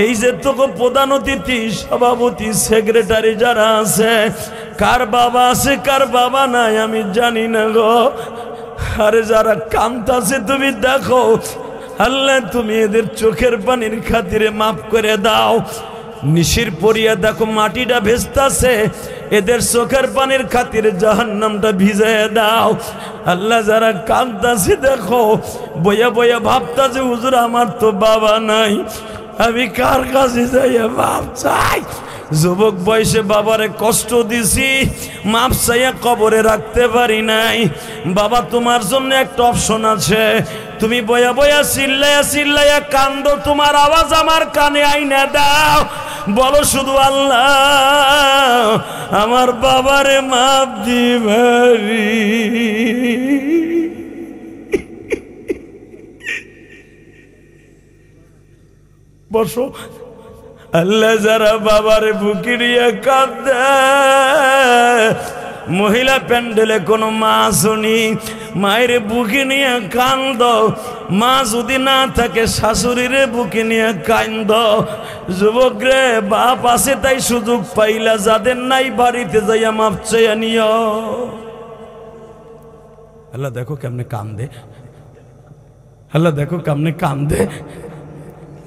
এই যে তোকে প্রধান অতিথি, সভাপতি, সেক্রেটারি যারা আছে, কার বাবা আছে কার বাবা নাই আমি জানি না গো। আরে যারা কান্তাছে তুমি দেখো, আল্লাহ তুমি এদের চোখের পানির খাতিরে মাফ করে দাও। নিশির পরিয়া দেখো মাটিটা ভেস্তাছে, এদের চোখের পানির খাতিরে জাহান্নামটা ভিজাইয়া দাও। আল্লাহ যারা কান্তাছে দেখো, বইয়া বইয়া ভাবতাছে, হুজুর আমার তো বাবা নাই, আমি কার কাছে যাইয়া বাপ চাই? যুবক বয়সে বাবারে কষ্ট দিছি, মাপ চাইয়া কবরে রাখতে পারি নাই। বাবা তোমার জন্য একটা অপশন আছে, তুমি বয়া বয়া চিল্লাইয়া চিল্লাইয়া কান্দো, তোমার আওয়াজ আমার কানে আইনা দাও, বলো শুধু আল্লাহ আমার বাবারে মাপ দিবারি। বসো। আল্লাহ যারা বাবারে বুকে নিয়ে কাঁদে, মহিলা প্যান্ডেলে কোনো মা শুনি, মায়ের বুকে নিয়ে কান্দ, মা যদি না থাকে শাশুড়িরে বুকে নিয়ে কান্দ। যুবক রে, বাপ আছে তাই সুযোগ পাইলা, যাদের নাই বাড়িতে যাইয়া মাপ চাইয়া নিও। আল্লাহ দেখো কেমনে কান্দে, আল্লাহ দেখো কেমনে কান্দে।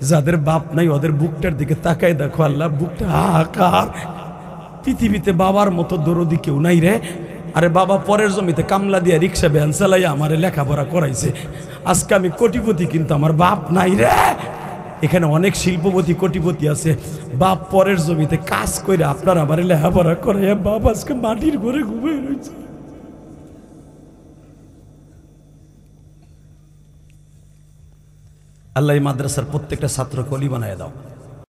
যাদের বাপ নাই ওদের বুকটার দিকে তাকাই দেখো, আল্লাহ বুকটা হাহাকার। পৃথিবীতে বাবার মতো দরদি কেউ নাই রে। আরে বাবা পরের জমিতে কামলা দিয়া রিক্সা ভ্যান চালাইয়া আমারে লেখাপড়া করাইছে, আজকে আমি কোটিপতি কিন্তু আমার বাপ নাই রে। এখানে অনেক শিল্পপতি কোটিপতি আছে, বাপ পরের জমিতে কাজ করে আপনার আমারে লেখাপড়া করাইয়া বাপ আজকে মাটির ঘরে ঘুমিয়ে রয়েছে। আল্লাহ এই মাদ্রাসার প্রত্যেকটা ছাত্র কলি বানায় দাও।